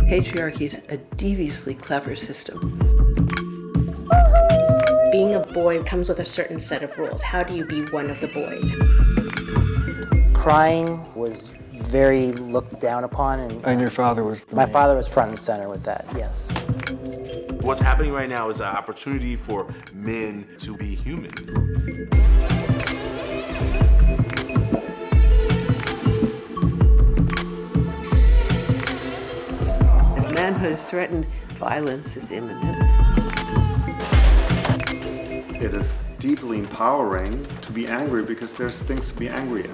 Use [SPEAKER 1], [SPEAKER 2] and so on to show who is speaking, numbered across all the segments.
[SPEAKER 1] Patriarchy is a deviously clever system.
[SPEAKER 2] Being a boy comes with a certain set of rules. How do you be one of the boys?
[SPEAKER 3] Crying was very looked down upon.
[SPEAKER 4] And your father was
[SPEAKER 3] My father was front and center with that, yes.
[SPEAKER 5] What's happening right now is an opportunity for men to be human.
[SPEAKER 1] If manhood is threatened, violence is imminent.
[SPEAKER 6] It is deeply empowering to be angry because there's things to be angry at.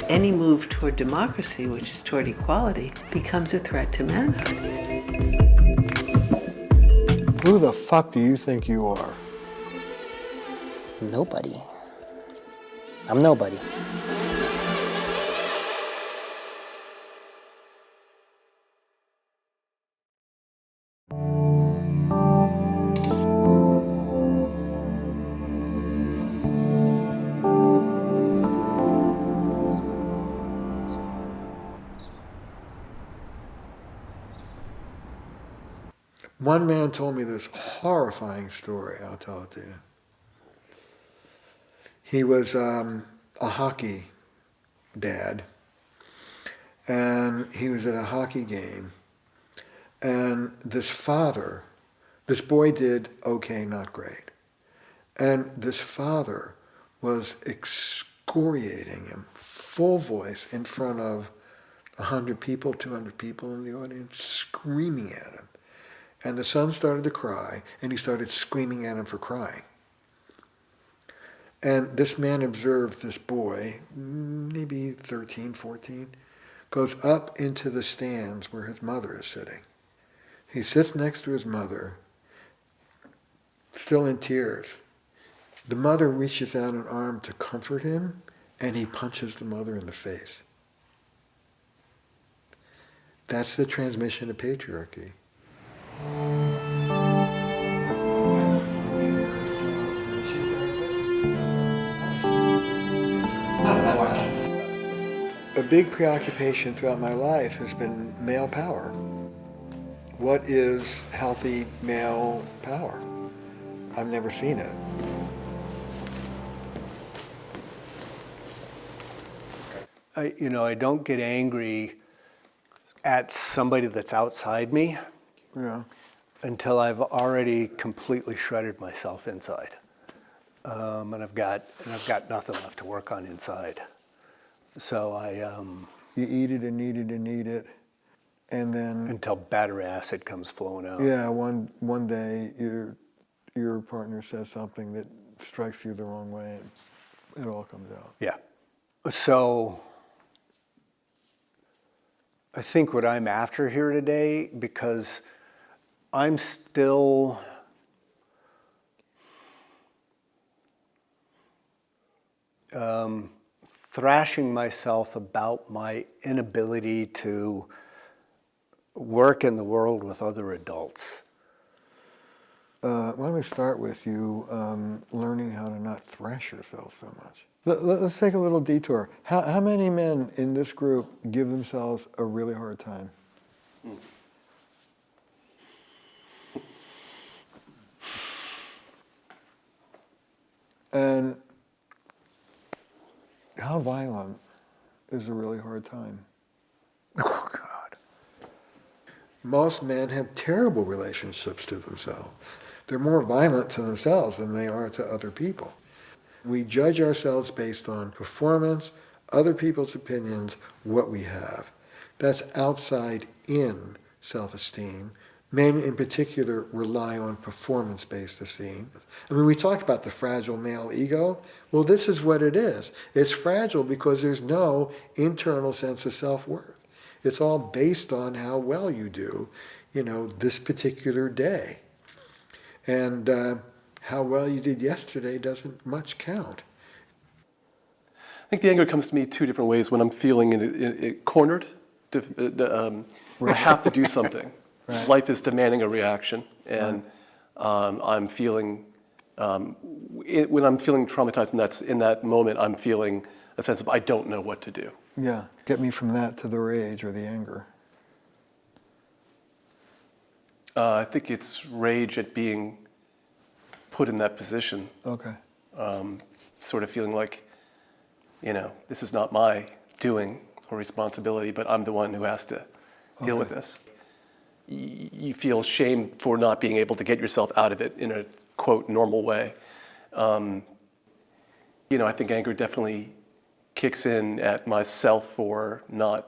[SPEAKER 1] Any move toward democracy, which is toward equality, becomes a threat to manhood.
[SPEAKER 4] Who the fuck do you think you are?
[SPEAKER 3] Nobody. I'm nobody.
[SPEAKER 4] One man told me this horrifying story. I'll tell it to you. He was a hockey dad, and he was at a hockey game, and this boy did okay, not great, and this father was excoriating him, full voice, in front of 100 people, 200 people in the audience, screaming at him. And the son started to cry, and he started screaming at him for crying. And this man observed this boy, maybe 13, 14, goes up into the stands where his mother is sitting. He sits next to his mother, still in tears. The mother reaches out an arm to comfort him, and he punches the mother in the face. That's the transmission of patriarchy. A big preoccupation throughout my life has been male power. What is healthy male power? I've never seen it.
[SPEAKER 7] I don't get angry at somebody that's outside me.
[SPEAKER 4] Yeah.
[SPEAKER 7] Until I've already completely shredded myself inside, and I've got nothing left to work on inside. So
[SPEAKER 4] You eat it and eat it and eat it, and then
[SPEAKER 7] until battery acid comes flowing out.
[SPEAKER 4] Yeah, one day your partner says something that strikes you the wrong way, and it all comes out.
[SPEAKER 7] Yeah. So I think what I'm after here today, because I'm still thrashing myself about my inability to work in the world with other adults.
[SPEAKER 4] Why don't we start with you learning how to not thrash yourself so much? Let's take a little detour. How many men in this group give themselves a really hard time? And how violent is a really hard time?
[SPEAKER 7] Oh, God.
[SPEAKER 4] Most men have terrible relationships to themselves. They're more violent to themselves than they are to other people. We judge ourselves based on performance, other people's opinions, what we have. That's outside in self-esteem. Men in particular rely on performance-based esteem. I mean, we talk about the fragile male ego. Well, this is what it is. It's fragile because there's no internal sense of self-worth. It's all based on how well you do, this particular day. And how well you did yesterday doesn't much count.
[SPEAKER 8] I think the anger comes to me two different ways. When I'm feeling cornered, I have to do something.
[SPEAKER 4] Right.
[SPEAKER 8] Life is demanding a reaction, and I'm feeling, when I'm feeling traumatized, and that's in that moment, I'm feeling a sense of I don't know what to do.
[SPEAKER 4] Yeah, get me from that to the rage or the anger.
[SPEAKER 8] I think it's rage at being put in that position,
[SPEAKER 4] Okay.
[SPEAKER 8] sort of feeling like, this is not my doing or responsibility, but I'm the one who has to deal with this. You feel shame for not being able to get yourself out of it in a, quote, normal way. I think anger definitely kicks in at myself for not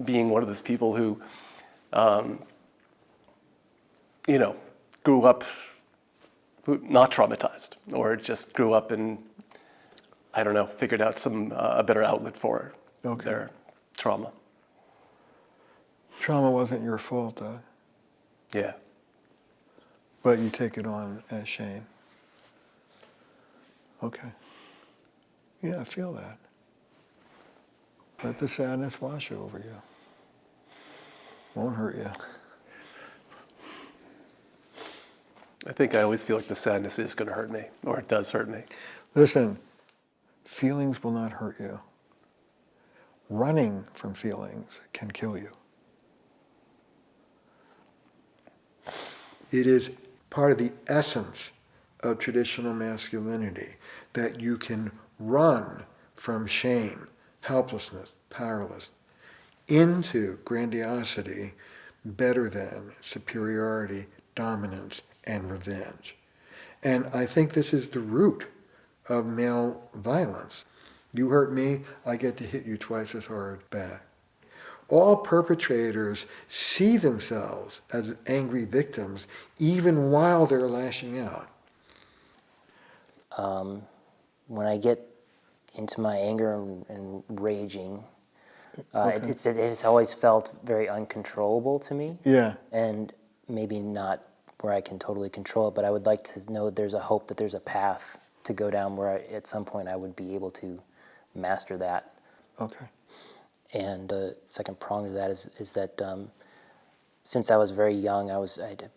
[SPEAKER 8] being one of those people who, grew up not traumatized, or just grew up and, I don't know, figured out a better outlet for their trauma.
[SPEAKER 4] Trauma wasn't your fault, though.
[SPEAKER 8] Yeah.
[SPEAKER 4] But you take it on as shame. Okay. Yeah, I feel that. Let the sadness wash over you. Won't hurt you.
[SPEAKER 8] I think I always feel like the sadness is going to hurt me, or it does hurt me.
[SPEAKER 4] Listen, feelings will not hurt you. Running from feelings can kill you. It is part of the essence of traditional masculinity that you can run from shame, helplessness, powerlessness, into grandiosity, better than, superiority, dominance, and revenge. And I think this is the root of male violence. You hurt me, I get to hit you twice as hard back. All perpetrators see themselves as angry victims even while they're lashing out.
[SPEAKER 3] When I get into my anger and raging, it's always felt very uncontrollable to me.
[SPEAKER 4] Yeah.
[SPEAKER 3] And maybe not where I can totally control it, but I would like to know there's a hope that there's a path to go down where at some point I would be able to master that.
[SPEAKER 4] Okay.
[SPEAKER 3] And the second prong to that is that since I was very young, I'd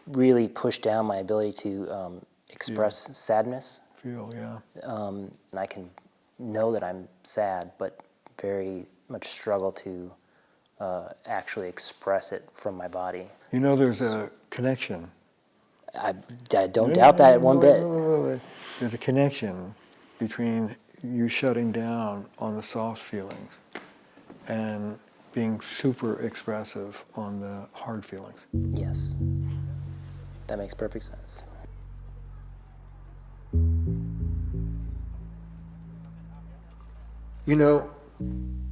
[SPEAKER 3] really pushed down my ability to express sadness.
[SPEAKER 4] Yeah.
[SPEAKER 3] And I can know that I'm sad, but very much struggle to actually express it from my body.
[SPEAKER 4] There's a connection.
[SPEAKER 3] I don't doubt that one bit.
[SPEAKER 4] Wait. There's a connection between you shutting down on the soft feelings and being super expressive on the hard feelings.
[SPEAKER 3] Yes, that makes perfect sense.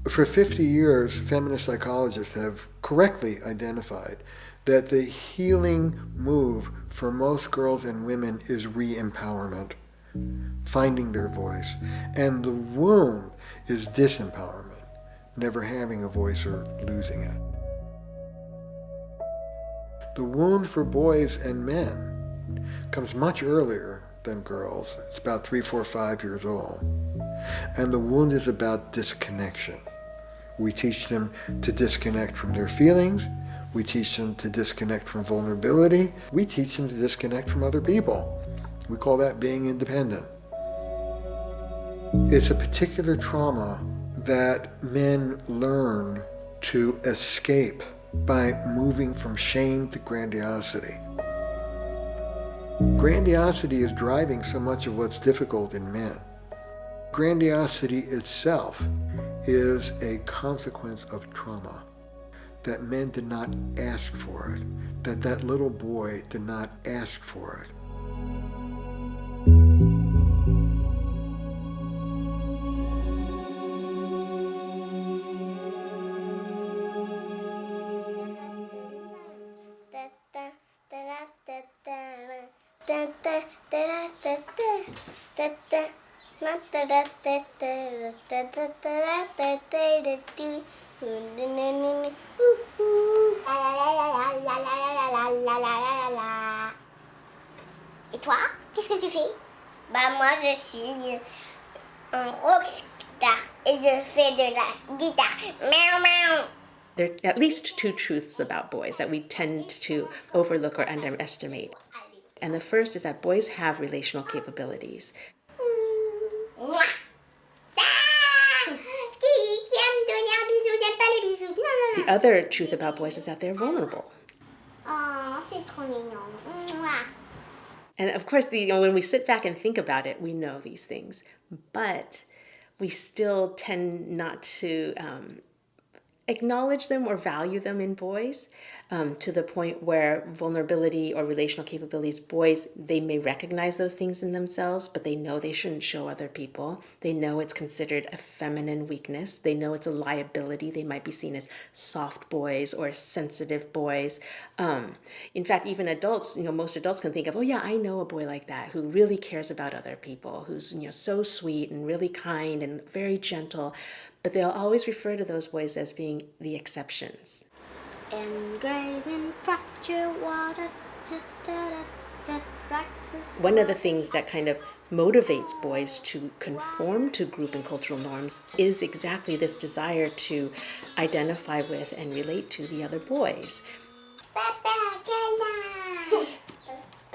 [SPEAKER 4] For 50 years, feminist psychologists have correctly identified that the healing move for most girls and women is re-empowerment, finding their voice. And the wound is disempowerment, never having a voice or losing it. The wound for boys and men comes much earlier than girls. It's about 3, 4, 5 years old. And the wound is about disconnection. We teach them to disconnect from their feelings. We teach them to disconnect from vulnerability. We teach them to disconnect from other people. We call that being independent. It's a particular trauma that men learn to escape by moving from shame to grandiosity. Grandiosity is driving so much of what's difficult in men. Grandiosity itself is a consequence of trauma, that men did not ask for it, that little boy did not ask for it.
[SPEAKER 9] Et toi, qu'est-ce que tu fais? Moi je suis un rockstar et je fais de la guitare. Meow meow.
[SPEAKER 2] There are at least two truths about boys that we tend to overlook or underestimate. And the first is that boys have relational capabilities.
[SPEAKER 9] Mouah. Ah, qui
[SPEAKER 2] other truth about boys is that they're vulnerable.
[SPEAKER 9] Oh, c'est trop mignon. Mwah.
[SPEAKER 2] And of course, when we sit back and think about it, we know these things, but we still tend not to acknowledge them or value them in boys, to the point where vulnerability or relational capabilities, boys, they may recognize those things in themselves, but they know they shouldn't show other people. They know it's considered a feminine weakness. They know it's a liability. They might be seen as soft boys or sensitive boys. In fact, even adults, most adults can think of, oh yeah, I know a boy like that who really cares about other people, who's so sweet and really kind and very gentle. But they'll always refer to those boys as being the exceptions.
[SPEAKER 9] And graze and fracture water.
[SPEAKER 2] One of the things that kind of motivates boys to conform to group and cultural norms is exactly this desire to identify with and relate to the other boys.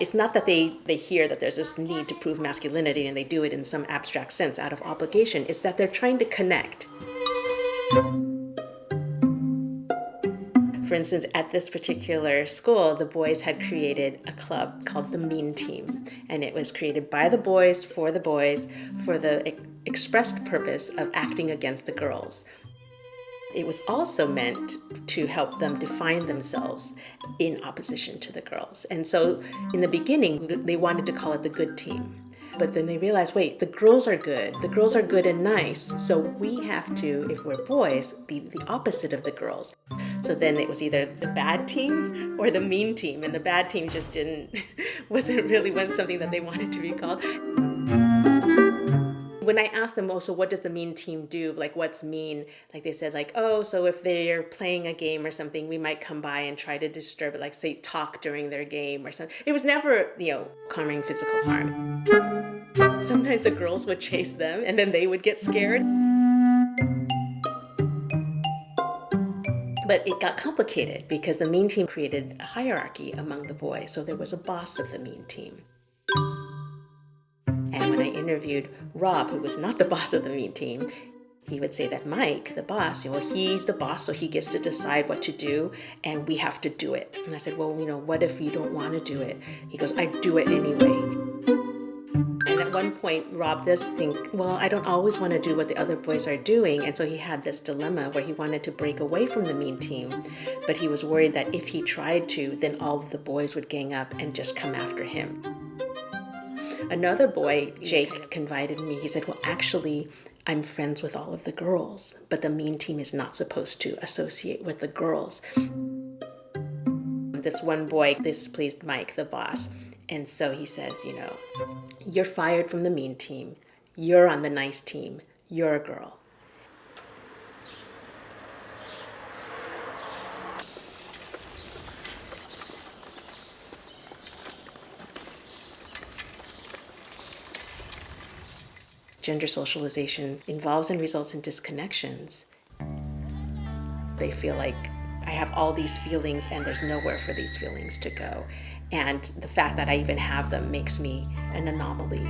[SPEAKER 2] It's not that they hear that there's this need to prove masculinity and they do it in some abstract sense out of obligation. It's that they're trying to connect. For instance, at this particular school, the boys had created a club called the Mean Team. And it was created by the boys, for the expressed purpose of acting against the girls. It was also meant to help them define themselves in opposition to the girls. And so in the beginning, they wanted to call it the Good Team. But then they realized, wait, the girls are good. The girls are good and nice. So we have to, if we're boys, be the opposite of the girls. So then it was either the bad team or the mean team. And the bad team just wasn't something that they wanted to be called. When I asked them, so what does the mean team do? Like, what's mean? Like, they said, so if they're playing a game or something, we might come by and try to disturb it, like, say, talk during their game or something. It was never, causing physical harm. Sometimes the girls would chase them, and then they would get scared. But it got complicated because the mean team created a hierarchy among the boys. So there was a boss of the mean team. And when I interviewed Rob, who was not the boss of the mean team, he would say that Mike, the boss, he's the boss, so he gets to decide what to do, and we have to do it. And I said, well, what if you don't want to do it? He goes, I do it anyway. And at one point, Rob does think, well, I don't always want to do what the other boys are doing. And so he had this dilemma where he wanted to break away from the mean team, but he was worried that if he tried to, then all of the boys would gang up and just come after him. Another boy, Jake, confided in me. He said, well, actually, I'm friends with all of the girls, but the mean team is not supposed to associate with the girls. This one boy displeased Mike, the boss. And so he says, you're fired from the mean team. You're on the nice team. You're a girl. Gender socialization involves and results in disconnections. They feel like I have all these feelings and there's nowhere for these feelings to go. And the fact that I even have them makes me an anomaly.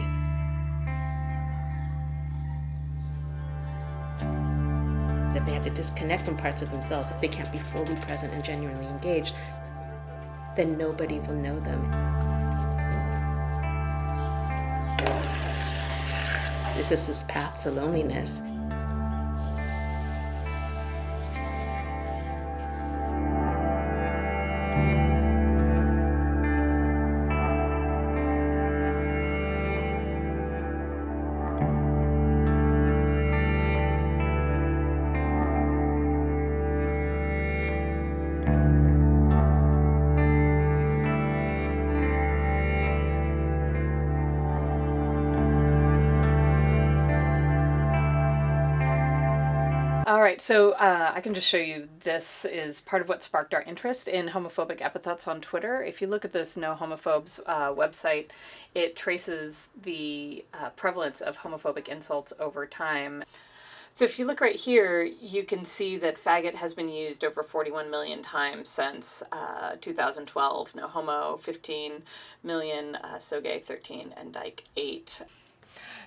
[SPEAKER 2] That they have to disconnect from parts of themselves, if they can't be fully present and genuinely engaged, then nobody will know them. This is this path to loneliness.
[SPEAKER 10] All right, so I can just show you, this is part of what sparked our interest in homophobic epithets on Twitter. If you look at this No Homophobes website, it traces the prevalence of homophobic insults over time. So if you look right here, you can see that faggot has been used over 41 million times since 2012. No homo, 15 million, so gay, 13, and dyke, 8.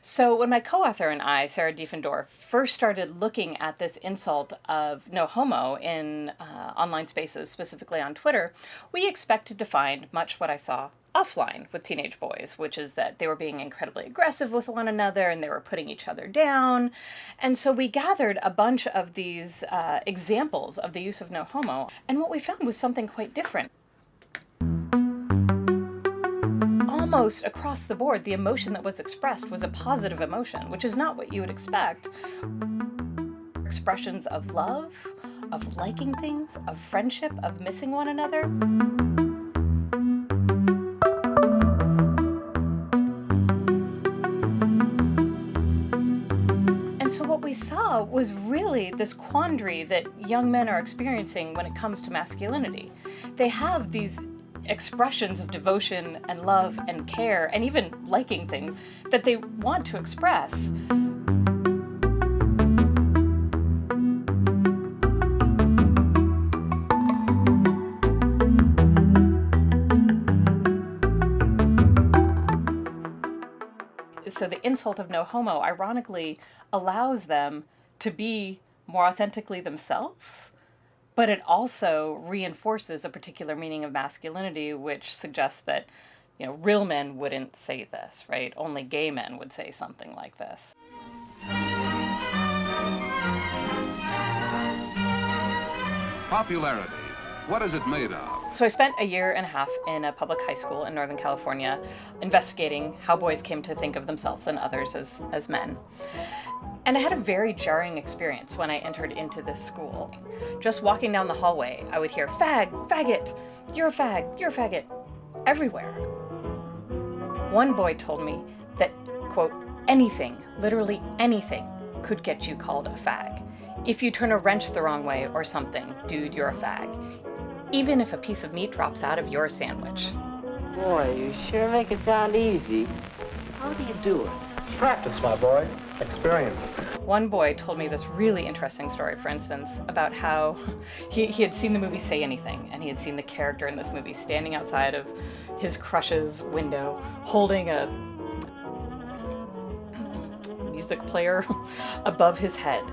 [SPEAKER 10] So when my co-author and I, Sarah Diefendorf, first started looking at this insult of no homo in online spaces, specifically on Twitter, we expected to find much what I saw offline with teenage boys, which is that they were being incredibly aggressive with one another and they were putting each other down. And so we gathered a bunch of these examples of the use of no homo, and what we found was something quite different. Almost across the board, the emotion that was expressed was a positive emotion, which is not what you would expect. Expressions of love, of liking things, of friendship, of missing one another. And so what we saw was really this quandary that young men are experiencing when it comes to masculinity. They have these expressions of devotion and love and care and even liking things that they want to express. So the insult of no homo ironically allows them to be more authentically themselves, but it also reinforces a particular meaning of masculinity, which suggests that, real men wouldn't say this, right? Only gay men would say something like this.
[SPEAKER 11] Popularity. What is it made of?
[SPEAKER 10] So I spent a year and a half in a public high school in Northern California investigating how boys came to think of themselves and others as men. And I had a very jarring experience when I entered into this school. Just walking down the hallway, I would hear, "Fag, faggot, you're a fag, you're a faggot," everywhere. One boy told me that, quote, anything, literally anything, could get you called a fag. If you turn a wrench the wrong way or something, dude, you're a fag. Even if a piece of meat drops out of your sandwich.
[SPEAKER 12] Boy, you sure make it sound easy. How do you do it?
[SPEAKER 13] Practice, my boy. Experience.
[SPEAKER 10] One boy told me this really interesting story, for instance, about how he had seen the movie Say Anything, and he had seen the character in this movie standing outside of his crush's window, holding a music player above his head,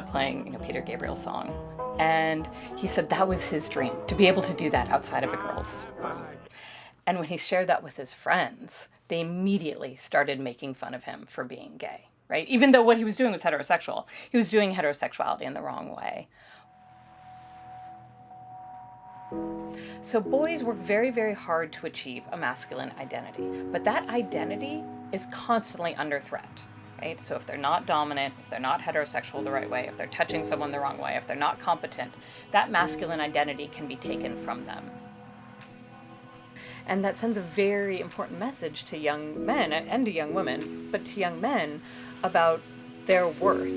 [SPEAKER 10] playing Peter Gabriel's song. And he said that was his dream, to be able to do that outside of a girl's room. And when he shared that with his friends, they immediately started making fun of him for being gay, right? Even though what he was doing was heterosexual. He was doing heterosexuality in the wrong way. So boys work very, very hard to achieve a masculine identity, but that identity is constantly under threat. Right? So if they're not dominant, if they're not heterosexual the right way, if they're touching someone the wrong way, if they're not competent, that masculine identity can be taken from them. And that sends a very important message to young men and to young women, but to young men about their worth.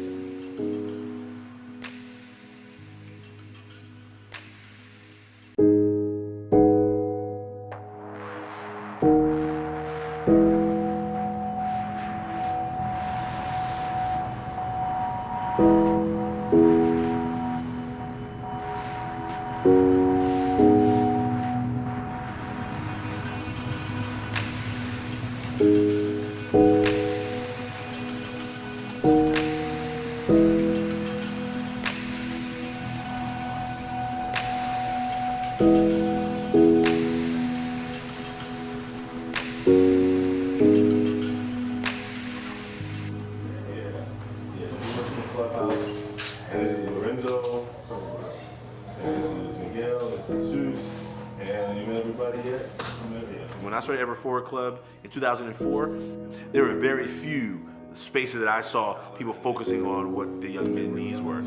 [SPEAKER 5] When I started Ever Forward Club in 2004, there were very few spaces that I saw people focusing on what the young men's needs were.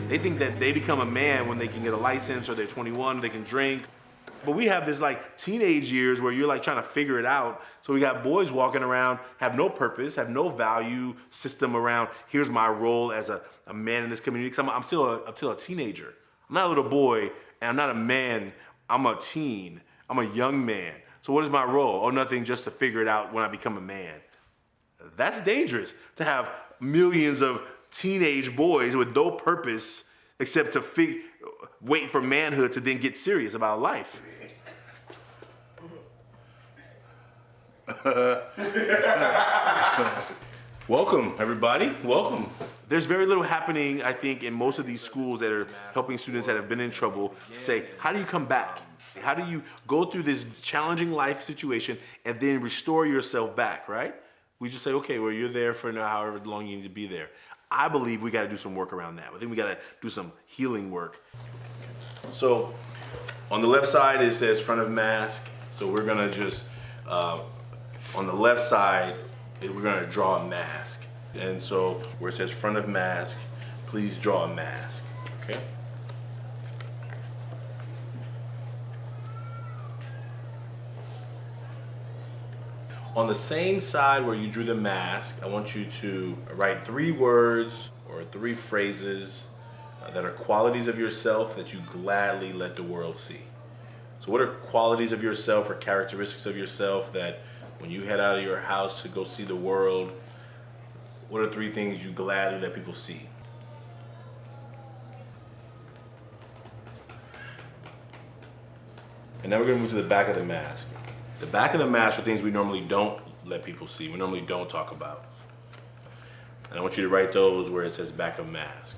[SPEAKER 5] They think that they become a man when they can get a license or they're 21, they can drink. But we have this like teenage years where you're like trying to figure it out. So we got boys walking around, have no purpose, have no value system around, here's my role as a man in this community. Because I'm still a teenager. I'm not a little boy and I'm not a man, I'm a teen. I'm a young man. So what is my role? Oh, nothing, just to figure it out when I become a man. That's dangerous, to have millions of teenage boys with no purpose except to wait for manhood to then get serious about life. Welcome, everybody. Welcome. There's very little happening, I think, in most of these schools that are helping students that have been in trouble to say, how do you come back? How do you go through this challenging life situation and then restore yourself back, right? We just say, okay, well, you're there for however long you need to be there. I believe we got to do some work around that. I think we got to do some healing work. So on the left side, it says front of mask. So we're going to just, on the left side, we're going to draw a mask. And so where it says front of mask, please draw a mask, okay? On the same side where you drew the mask, I want you to write 3 words or 3 phrases that are qualities of yourself that you gladly let the world see. So what are qualities of yourself or characteristics of yourself that when you head out of your house to go see the world, what are 3 things you gladly let people see? And now we're gonna move to the back of the mask. The back of the mask are things we normally don't let people see, we normally don't talk about. And I want you to write those where it says back of mask.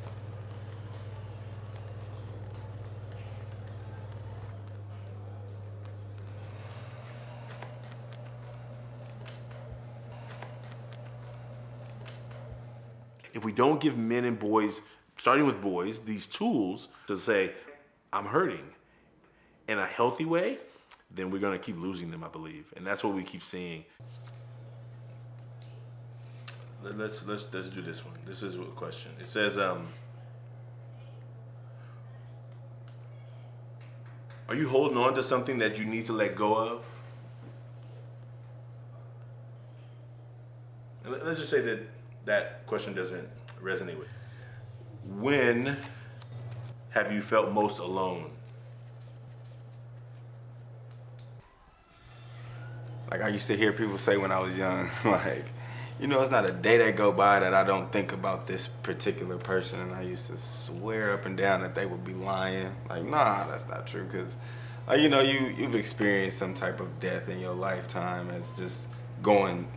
[SPEAKER 5] If we don't give men and boys, starting with boys, these tools to say, I'm hurting in a healthy way, then we're gonna keep losing them, I believe. And that's what we keep seeing. Let's do this one. This is a question. It says, are you holding on to something that you need to let go of? And let's just say that that question doesn't resonate with you. When have you felt most alone?
[SPEAKER 14] Like I used to hear people say when I was young, like, you know, it's not a day that go by that I don't think about this particular person. And I used to swear up and down that they would be lying. Like, nah, that's not true. Because, you know, you've experienced some type of death in your lifetime as just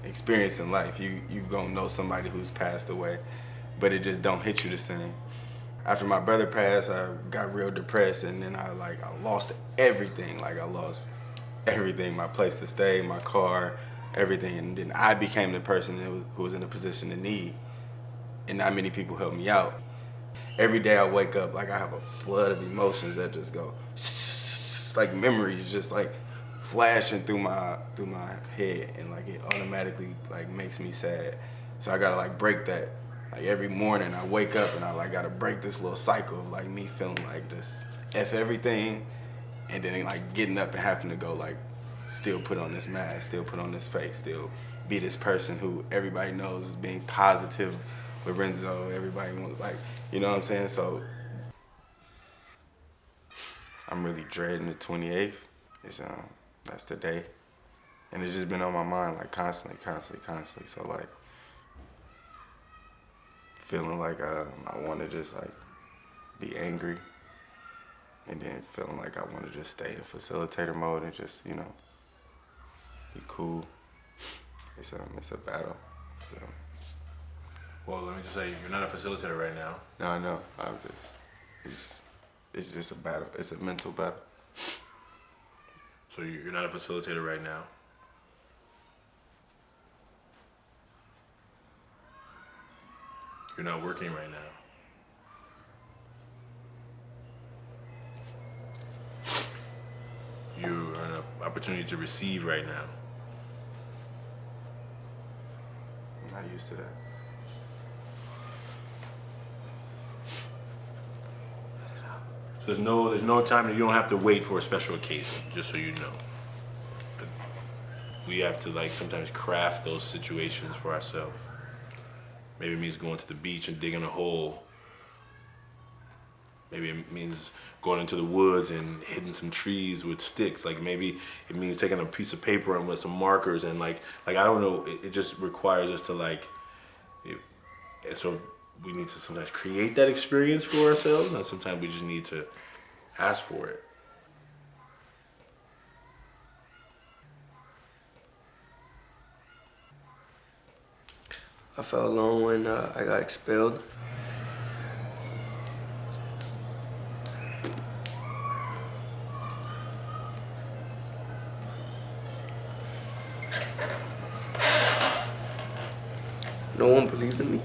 [SPEAKER 14] experiencing life. You gonna know somebody who's passed away, but it just don't hit you the same. After my brother passed, I got real depressed, and then I lost everything. Like I lost everything, my place to stay, my car, everything. And then I became the person who was in a position of need, and not many people helped me out. Every day I wake up, like I have a flood of emotions that just go, like memories just like flashing through my head, and like it automatically like makes me sad. So I gotta like break that. Like every morning I wake up and I like gotta break this little cycle of like me feeling like this F everything, and then like getting up and having to go like still put on this mask, still put on this face, still be this person who everybody knows is being positive, Lorenzo, everybody wants, like, you know what I'm saying? So I'm really dreading the 28th. It's that's the day. And it's just been on my mind like constantly. So like feeling like I want to just like be angry, and then feeling like I want to just stay in facilitator mode and just, you know, be cool. It's a battle. So.
[SPEAKER 5] Well, let me just say, you're not a facilitator right now.
[SPEAKER 14] No, I know. It's just a battle. It's a mental battle.
[SPEAKER 5] So you're not a facilitator right now. You're not working right now. You're in an opportunity to receive right now.
[SPEAKER 14] I'm not used to that.
[SPEAKER 5] So there's no time that you don't have to wait for a special occasion, just so you know. We have to like sometimes craft those situations for ourselves. Maybe it means going to the beach and digging a hole. Maybe it means going into the woods and hitting some trees with sticks. Like maybe it means taking a piece of paper and with some markers and like I don't know. It just requires us to like. And so we need to sometimes create that experience for ourselves, and sometimes we just need to ask for it.
[SPEAKER 15] I felt alone when I got expelled. No one believed in me.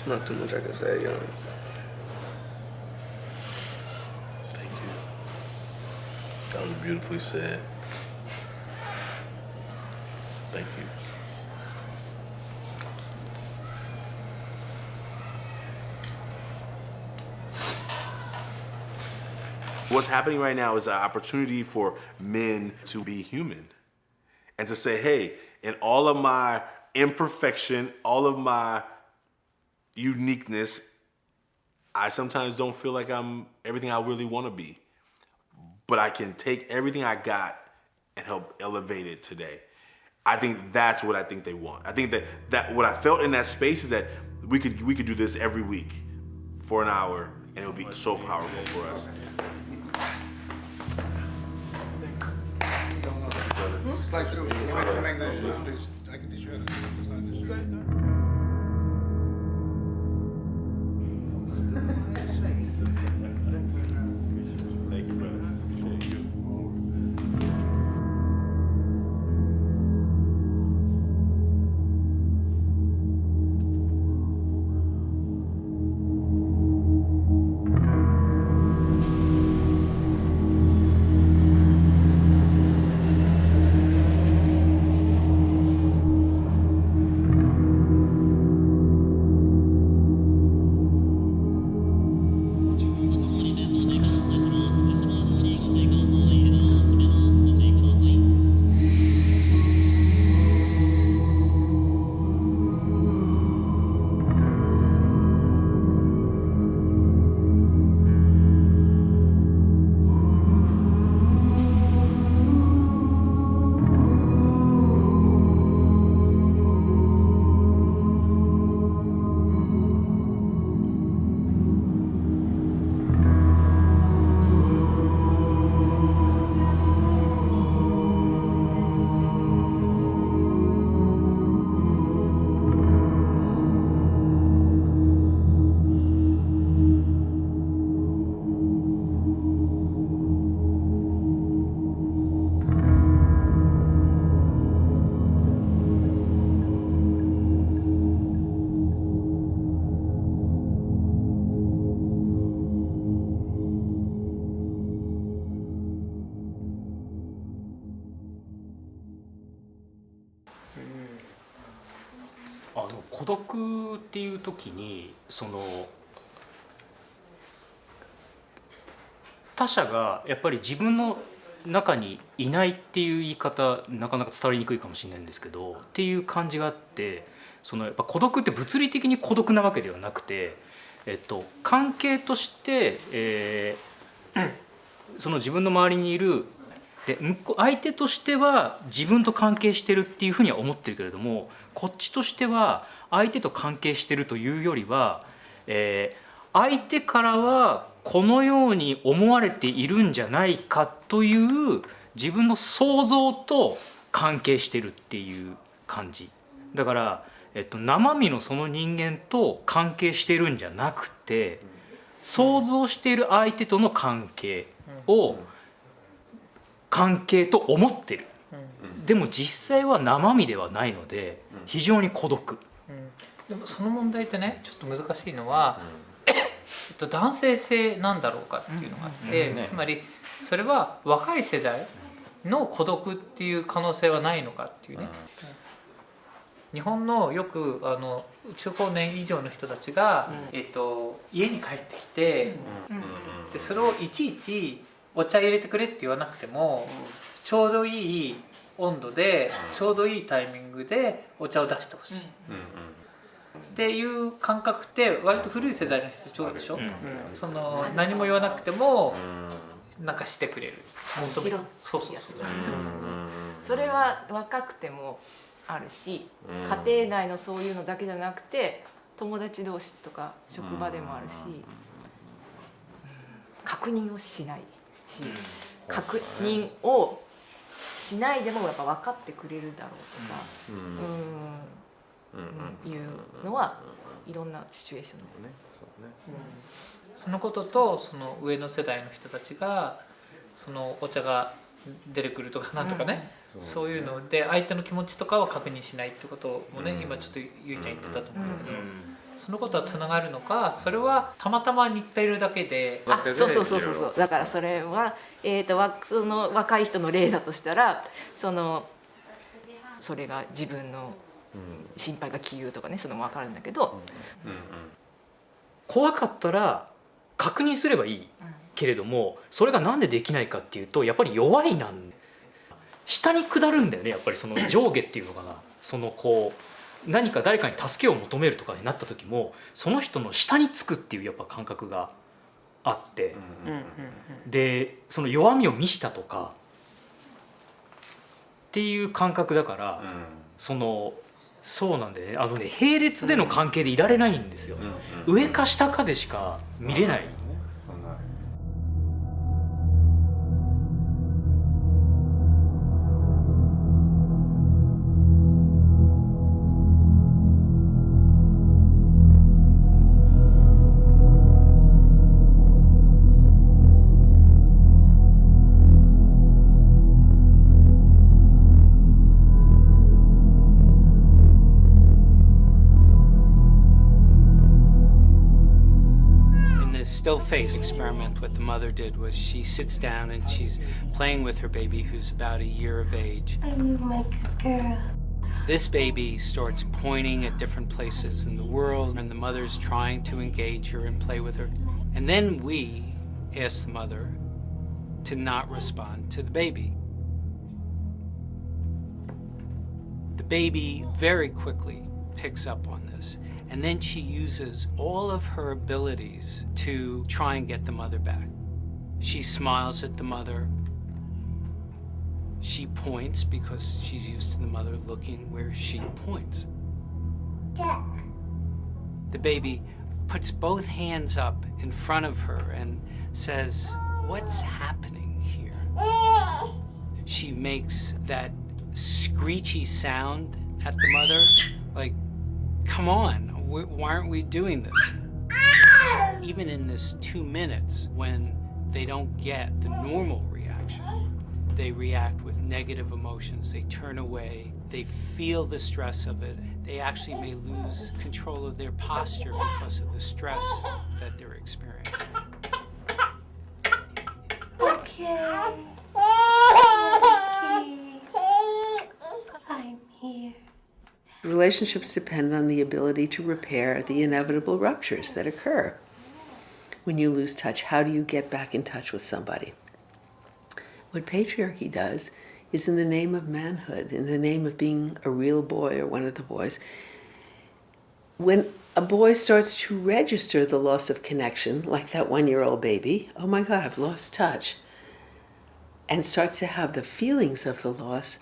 [SPEAKER 15] There's not too much I can say, young.
[SPEAKER 5] Thank you. That was beautifully said. Thank you. What's happening right now is an opportunity for men to be human and to say, hey, in all of my imperfection, all of my uniqueness, I sometimes don't feel like I'm everything I really want to be. But I can take everything I got and help elevate it today. I think that's what I think they want. I think that what I felt in that space is that we could do this every week for an hour, and it would be so powerful for us.
[SPEAKER 16] It's like I can teach you how to design this shit.
[SPEAKER 5] Thank you, brother. Appreciate you.
[SPEAKER 17] 孤独っていう時にその他者がやっぱり自分の中にいないっていう言い方なかなか伝わりにくいかもしれないんですけどっていう感じがあって、そのやっぱ孤独って物理的に孤独なわけではなくて、関係として、その自分の周りにいるで相手としては自分と関係してるっていうふうには思ってるけれども、こっちとしては相手と関係してるというよりは、相手からはこのように思われているんじゃないかという自分の想像と関係してるっていう感じだから、生身のその人間と関係してるんじゃなくて、想像している相手との関係を関係と思ってる。でも実際は生身ではないので非常に孤独。
[SPEAKER 18] でもその問題ってね、ちょっと難しいのは、男性性なんだろうかっていうのがあって、つまりそれは若い世代の孤独っていう可能性はないのかっていうね。日本のよく中高年以上の人たちが、家に帰ってきて、でそれをいちいちお茶入れてくれって言わなくても、ちょうどいい温度でちょうどいいタイミングでお茶を出してほしい、っていう感覚って割と古い世代の人たち多いでしょ、その何も言わなくてもなんかしてくれる、求める。そうそうそう。
[SPEAKER 19] それは若くてもあるし、家庭内のそういうのだけじゃなくて友達同士とか職場でもあるし、確認をしないし、確認をしないでもやっぱ分かってくれるだろうとか、いうのはいろんなシチュエーションで、
[SPEAKER 18] そのこととその上の世代の人たちがそのお茶が出てくるとかなんとかね、そういうので相手の気持ちとかは確認しないってこともね、今ちょっとゆいちゃん言ってたと思うんだけど、そのことはつながるのか、それはたまたま似ているだけで。
[SPEAKER 19] そうだからそれは、その若い人の例だとしたら、それが自分の心配が杞憂とかね、それも分かるんだけど、
[SPEAKER 17] 怖かったら確認すればいいけれども、それがなんでできないかっていうと、やっぱり弱いなんで下に下るんだよね。やっぱりその上下っていうのかな、そのこう何か誰かに助けを求めるとかになった時も、その人の下につくっていうやっぱ感覚があって、でその弱みを見したとかっていう感覚だから、そうなんでね、並列での関係でいられないんですよ。上か下かでしか見れない。
[SPEAKER 20] Still face experiment, what the mother did was she sits down and she's playing with her baby who's about a year of age.
[SPEAKER 9] I'm like a girl.
[SPEAKER 20] This baby starts pointing at different places in the world, and the mother's trying to engage her and play with her. And then we ask the mother to not respond to the baby. The baby very quickly picks up on this. And then she uses all of her abilities to try and get the mother back. She smiles at the mother. She points because she's used to the mother looking where she points. The baby puts both hands up in front of her and says, "What's happening here?" She makes that screechy sound at the mother, like, "Come on. Why aren't we doing this?" Even in this 2 minutes, when they don't get the normal reaction, they react with negative emotions. They turn away. They feel the stress of it. They actually may lose control of their posture because of the stress that they're experiencing.
[SPEAKER 9] Okay. I'm here.
[SPEAKER 1] Relationships depend on the ability to repair the inevitable ruptures that occur. When you lose touch, how do you get back in touch with somebody? What patriarchy does is, in the name of manhood, in the name of being a real boy or one of the boys, when a boy starts to register the loss of connection, like that 1-year-old baby, "Oh my God, I've lost touch," and starts to have the feelings of the loss,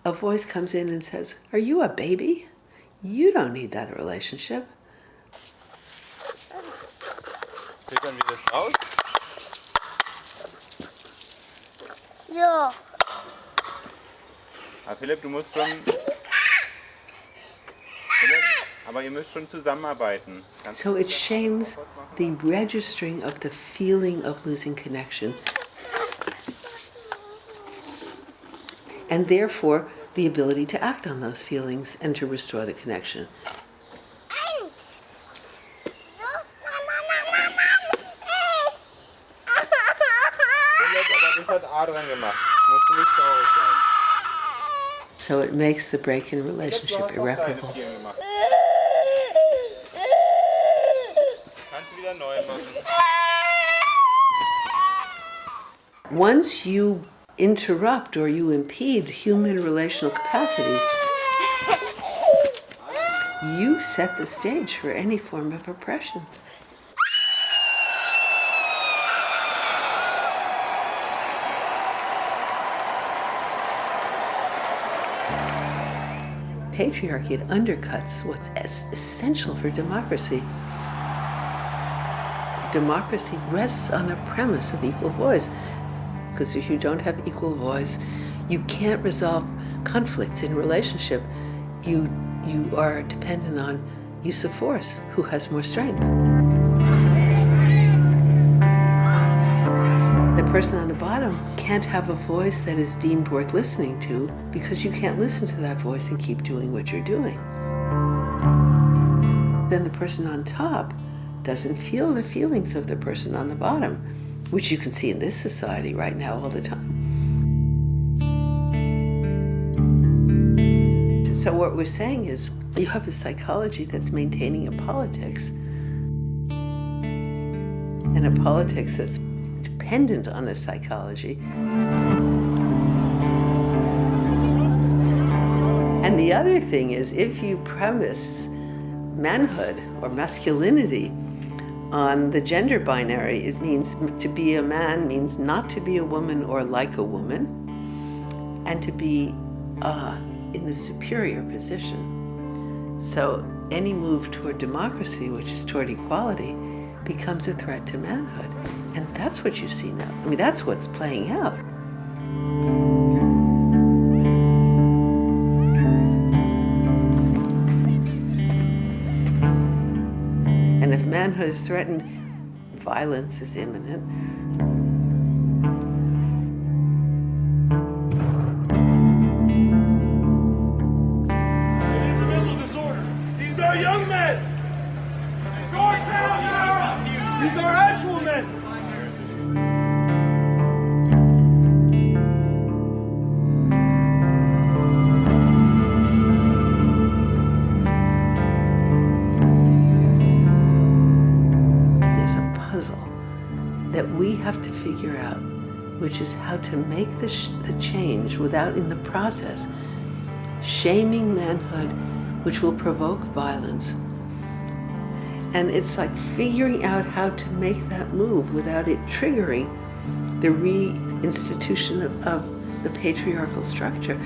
[SPEAKER 1] a voice comes in and says, "Are you a baby? You don't need that relationship."
[SPEAKER 14] Filtern wir das raus?
[SPEAKER 9] Ja.
[SPEAKER 14] Philipp, du musst schon... aber ihr müsst schon zusammenarbeiten.
[SPEAKER 1] So it shames the registering of the feeling of losing connection, and therefore the ability to act on those feelings and to restore the connection. So it makes the break in relationship irreparable.
[SPEAKER 14] Kannst du wieder neu machen.
[SPEAKER 1] Once you interrupt or you impede human relational capacities, you've set the stage for any form of oppression. Patriarchy, it undercuts what's essential for democracy. Democracy rests on a premise of equal voice, because if you don't have equal voice, you can't resolve conflicts in relationship. You are dependent on use of force, who has more strength. The person on the bottom can't have a voice that is deemed worth listening to, because you can't listen to that voice and keep doing what you're doing. Then the person on top doesn't feel the feelings of the person on the bottom, which you can see in this society right now all the time. So what we're saying is, you have a psychology that's maintaining a politics, and a politics that's dependent on a psychology. And the other thing is, if you premise manhood or masculinity on the gender binary, it means to be a man means not to be a woman or like a woman, and to be in the superior position. So any move toward democracy, which is toward equality, becomes a threat to manhood. And that's what you see now. I mean, that's what's playing out. And if manhood is threatened, violence is imminent.
[SPEAKER 21] These are young men! These are town now! These are actual men!
[SPEAKER 1] There's a puzzle that we have to figure out, which is how to make the change without, in the process, shaming manhood, which will provoke violence. And it's like figuring out how to make that move without it triggering the reinstitution of the patriarchal structure.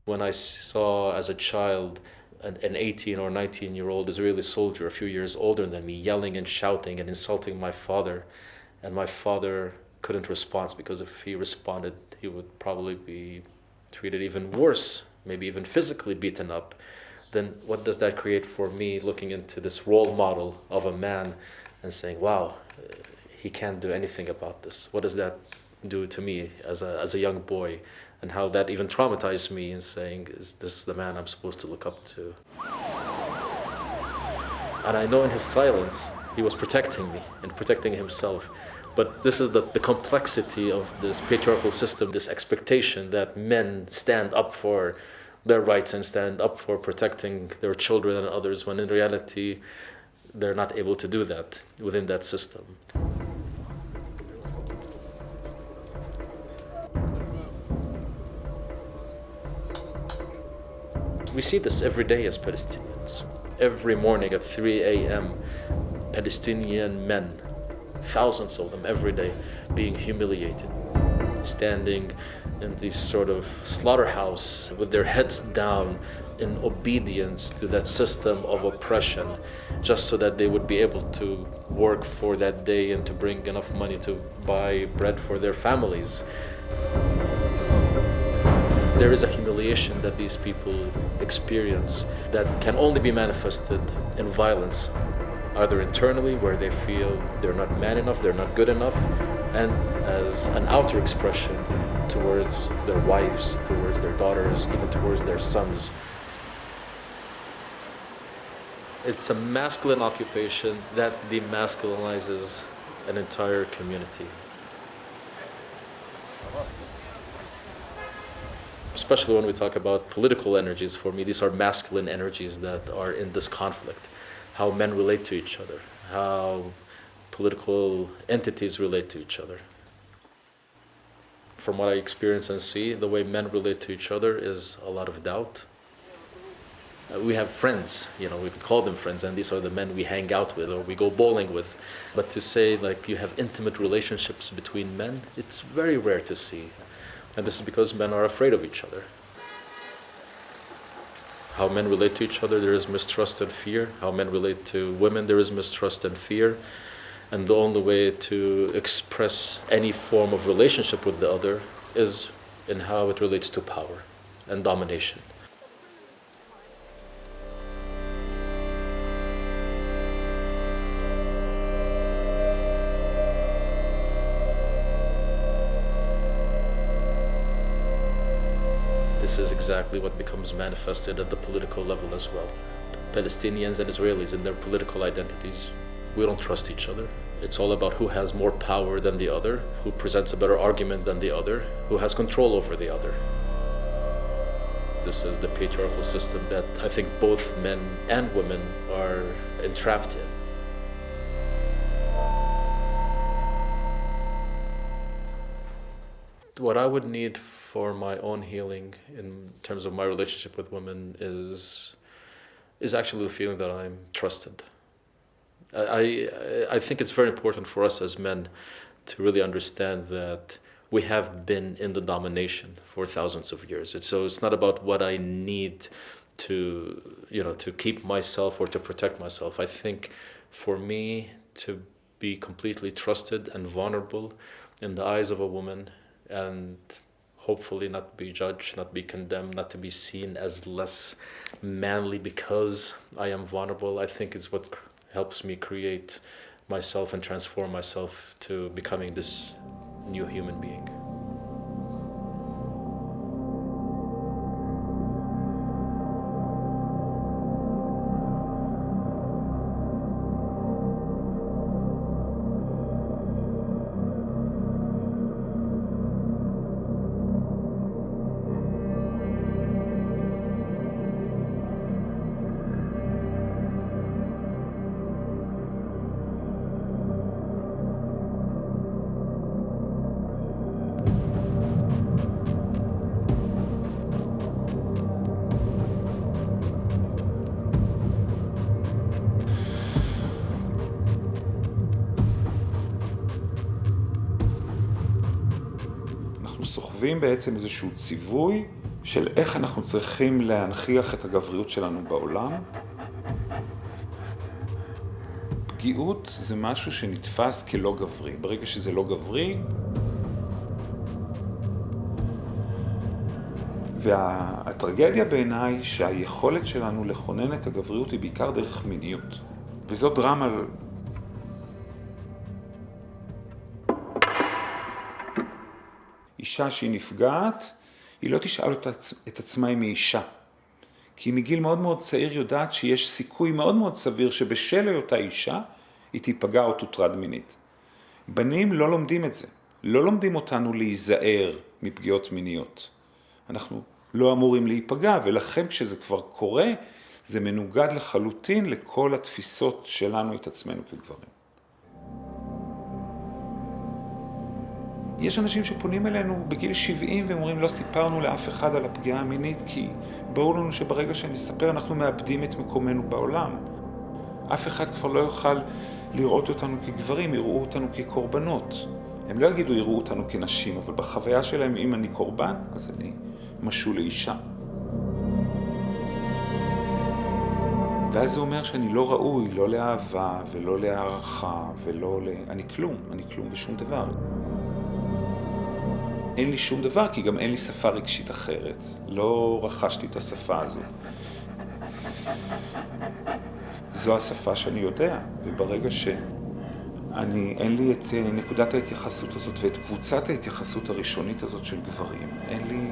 [SPEAKER 22] When I saw as a child an 18 or 19-year-old Israeli soldier a few years older than me yelling and shouting and insulting my father, and my father couldn't respond, because if he responded, he would probably be treated even worse, maybe even physically beaten up, then what does that create for me, looking into this role model of a man and saying, wow, he can't do anything about this? What does that do to me as a young boy? And how that even traumatized me in saying, is this the man I'm supposed to look up to? And I know in his silence, he was protecting me and protecting himself. But this is the complexity of this patriarchal system, this expectation that men stand up for their rights and stand up for protecting their children and others, when in reality, they're not able to do that within that system. We see this every day as Palestinians. Every morning at 3 a.m., Palestinian men, thousands of them every day, being humiliated, standing in this sort of slaughterhouse with their heads down, in obedience to that system of oppression, just so that they would be able to work for that day and to bring enough money to buy bread for their families. There is a humiliation that these people experience that can only be manifested in violence, either internally, where they feel they're not man enough, they're not good enough, and as an outer expression towards their wives, towards their daughters, even towards their sons. It's a masculine occupation that demasculinizes an entire community. Especially when we talk about political energies, for me, these are masculine energies that are in this conflict. How men relate to each other, how political entities relate to each other. From what I experience and see, the way men relate to each other is a lot of doubt. We have friends, we could call them friends, and these are the men we hang out with or we go bowling with. But to say like you have intimate relationships between men, it's very rare to see. And this is because men are afraid of each other. How men relate to each other, there is mistrust and fear. How men relate to women, there is mistrust and fear. And the only way to express any form of relationship with the other is in how it relates to power and domination. This is exactly what becomes manifested at the political level as well. Palestinians and Israelis in their political identities, we don't trust each other. It's all about who has more power than the other, who presents a better argument than the other, who has control over the other. This is the patriarchal system that I think both men and women are entrapped in. What I would need for my own healing in terms of my relationship with women is actually the feeling that I'm trusted. I think it's very important for us as men to really understand that we have been in the domination for thousands of years. So it's not about what I need to keep myself or to protect myself. I think for me to be completely trusted and vulnerable in the eyes of a woman, and hopefully not be judged, not be condemned, not to be seen as less manly because I am vulnerable, I think is what helps me create myself and transform myself to becoming this new human being.
[SPEAKER 6] סוחבים בעצם איזשהו ציווי של איך אנחנו צריכים להנכיח את הגבריות שלנו בעולם. פגיעות זה משהו שנתפס כלא גברי. ברגע שזה לא גברי, והטרגדיה בעיניי שהיכולת שלנו לכונן את הגבריות היא בעיקר דרך מיניות. וזו דרמה. אישה שהיא נפגעת, היא לא תשאל את עצמה אם היא אישה. כי מגיל מאוד מאוד צעיר יודעת שיש סיכוי מאוד מאוד סביר שבשל היותה אישה, היא תיפגע או תוטרד מינית. בנים לא לומדים את זה. לא לומדים אותנו להיזהר מפגיעות מיניות. אנחנו לא אמורים להיפגע, ולכן כשזה כבר קורה, זה מנוגד לחלוטין לכל התפיסות שלנו את עצמנו כגברים. יש אנשים שפונים אלינו בגיל 70 ואומרים לא סיפרנו לאף אחד על הפגיעה המינית כי ברור לנו שברגע שנספר אנחנו מאבדים את מקומנו בעולם. אף אחד כבר לא יוכל לראות אותנו כגברים, יראו אותנו כקורבנות. הם לא יגידו יראו אותנו כנשים, אבל בחוויה שלהם אם אני קורבן אז אני משול לאישה. ואז זה אומר שאני לא ראוי, לא לאהבה ולא להערכה ולא אני כלום ושום דבר. אין לי שום דבר, כי גם אין לי שפה רגשית אחרת. לא רכשתי את השפה הזאת. זו השפה שאני יודע, וברגע אין לי את נקודת ההתייחסות הזאת ואת קבוצת ההתייחסות הראשונית הזאת של גברים, אין לי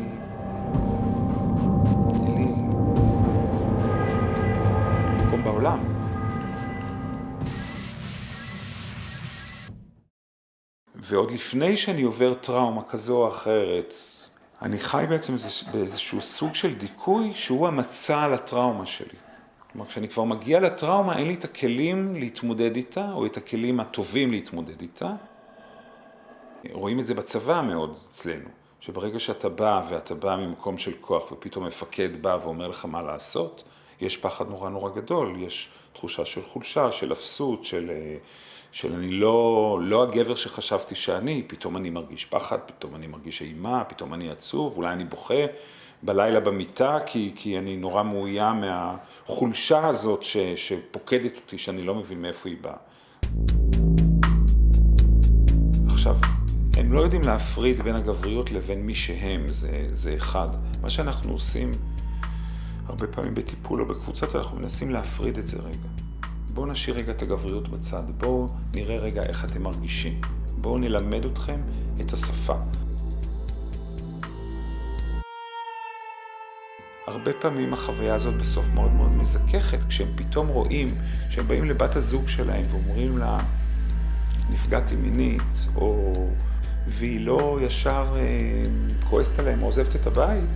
[SPEAKER 6] מקום בעולם. ועוד לפני שאני עובר טראומה כזו או אחרת, אני חי בעצם באיזשהו סוג של דיכוי שהוא המצע על הטראומה שלי. כלומר, כשאני כבר מגיע לטראומה, אין לי את הכלים להתמודד איתה, או את הכלים הטובים להתמודד איתה. רואים את זה בצבא מאוד אצלנו, שברגע שאתה בא ממקום של כוח, ופתאום מפקד בא ואומר לך מה לעשות, יש פחד נורא גדול, יש תחושה של חולשה, של אפסות, של אני לא הגבר שחשבתי שאני, פתאום אני מרגיש פחד, פתאום אני מרגיש אימה, פתאום אני עצוב, אולי אני בוכה בלילה במיטה, כי אני נורא מאוים מהחולשה הזאת שפוקדת אותי, שאני לא מבין מאיפה היא באה. עכשיו, הם לא יודעים להפריד בין הגבריות לבין מי שהם, זה אחד. מה שאנחנו עושים הרבה פעמים בטיפול או בקבוצות, אנחנו מנסים להפריד את זה רגע. בואו נשאיר רגע את הגבריות בצד, בואו נראה רגע איך אתם מרגישים. בואו נלמד אתכם את השפה. הרבה פעמים החוויה הזאת בסוף מאוד מזככת, כשהם פתאום רואים, כשהם באים לבת הזוג שלהם ואומרים לה, נפגעתי מינית, והיא לא ישר כועסת עליהם או עוזבת את הבית,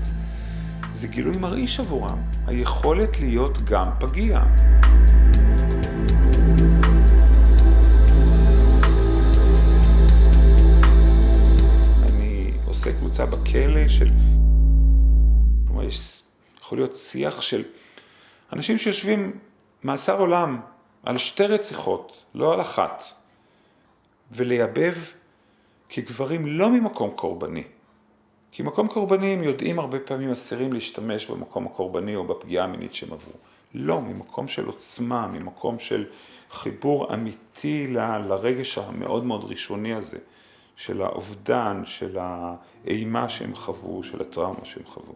[SPEAKER 6] זה גילוי מרעיש עבורם, היכולת להיות גם פגיע. אני עושה קבוצה בכלא של, כלומר, יכול להיות שיח של אנשים שיושבים מאסר עולם על 2 רציחות, לא על 1, ולייבב כגברים לא ממקום קורבני. כי מקום קורבני הם יודעים הרבה פעמים אסירים להשתמש במקום הקורבני או בפגיעה המינית שהם עברו. לא, ממקום של עוצמה, ממקום של חיבור אמיתי לרגש המאוד ראשוני הזה, של האובדן, של האימה שהם חוו, של הטראומה שהם חוו.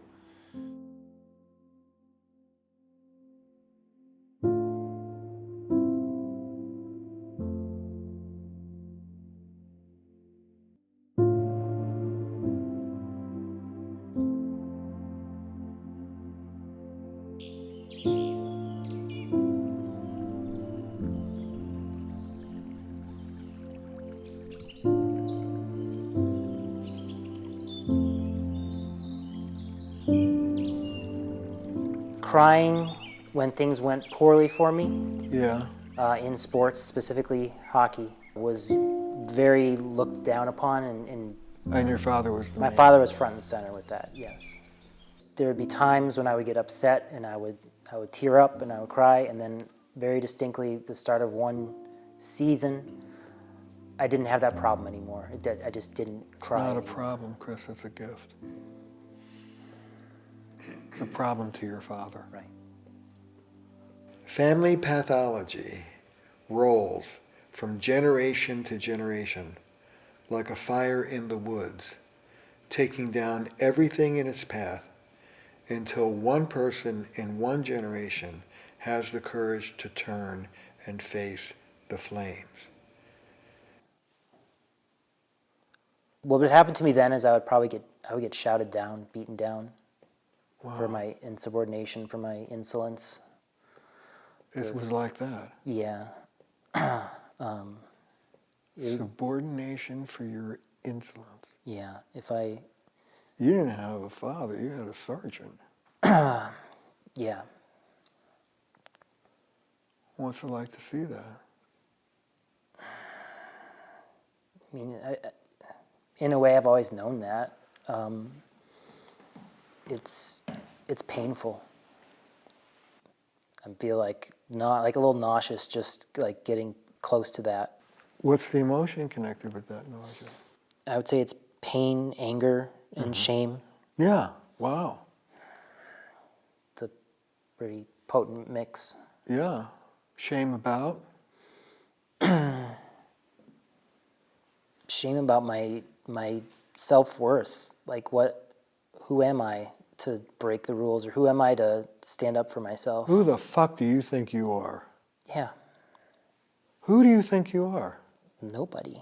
[SPEAKER 3] Crying when things went poorly for me.
[SPEAKER 4] Yeah.
[SPEAKER 3] In sports, specifically hockey, was very looked down upon,
[SPEAKER 4] And your father was
[SPEAKER 3] my father was front and center with that. Yes. There would be times when I would get upset and I would tear up and I would cry, and then very distinctly the start of one season, I didn't have that problem anymore. I just didn't cry.
[SPEAKER 4] It's not a problem, Chris, it's a gift. It's a problem to your father.
[SPEAKER 3] Right.
[SPEAKER 4] Family pathology rolls from generation to generation like a fire in the woods, taking down everything in its path until one person in one generation has the courage to turn and face the flames.
[SPEAKER 3] What would happen to me then is I would get shouted down, beaten down. Wow. For my insubordination, for my insolence.
[SPEAKER 4] It was like that?
[SPEAKER 3] Yeah.
[SPEAKER 4] Subordination for your insolence.
[SPEAKER 3] Yeah,
[SPEAKER 4] You didn't have a father, you had a sergeant.
[SPEAKER 3] Yeah.
[SPEAKER 4] What's it like to see that?
[SPEAKER 3] I mean, in a way I've always known that. It's painful. I feel like a little nauseous just like getting close to that.
[SPEAKER 4] What's the emotion connected with that nausea?
[SPEAKER 3] I would say it's pain, anger, and shame.
[SPEAKER 4] Yeah, wow.
[SPEAKER 3] It's a pretty potent mix.
[SPEAKER 4] Yeah. Shame about?
[SPEAKER 3] Shame about my self-worth. Like who am I to break the rules, or who am I to stand up for myself?
[SPEAKER 4] Who the fuck do you think you are?
[SPEAKER 3] Yeah.
[SPEAKER 4] Who do you think you are?
[SPEAKER 3] Nobody.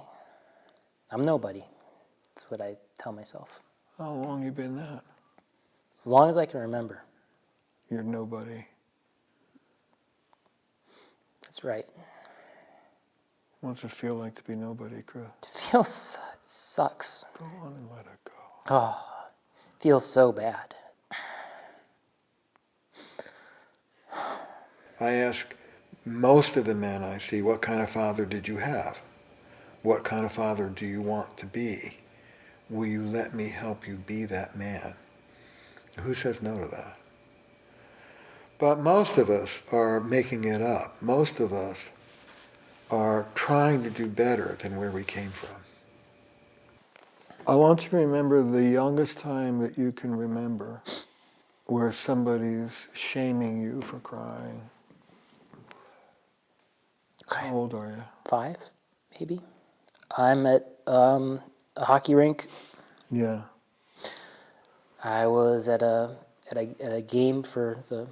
[SPEAKER 3] I'm nobody. That's what I tell myself.
[SPEAKER 4] How long you been that?
[SPEAKER 3] As long as I can remember.
[SPEAKER 4] You're nobody.
[SPEAKER 3] That's right.
[SPEAKER 4] What's it feel like to be nobody, Chris?
[SPEAKER 3] It feels sucks.
[SPEAKER 4] Go on and let it go.
[SPEAKER 3] Oh, feels so bad.
[SPEAKER 4] I ask most of the men I see, what kind of father did you have? What kind of father do you want to be? Will you let me help you be that man? Who says no to that? But most of us are making it up. Most of us are trying to do better than where we came from. I want you to remember the youngest time that you can remember where somebody's shaming you for crying.
[SPEAKER 3] Okay.
[SPEAKER 4] How old are you?
[SPEAKER 3] 5, maybe. I'm at a hockey rink.
[SPEAKER 4] Yeah.
[SPEAKER 3] I was at a game for the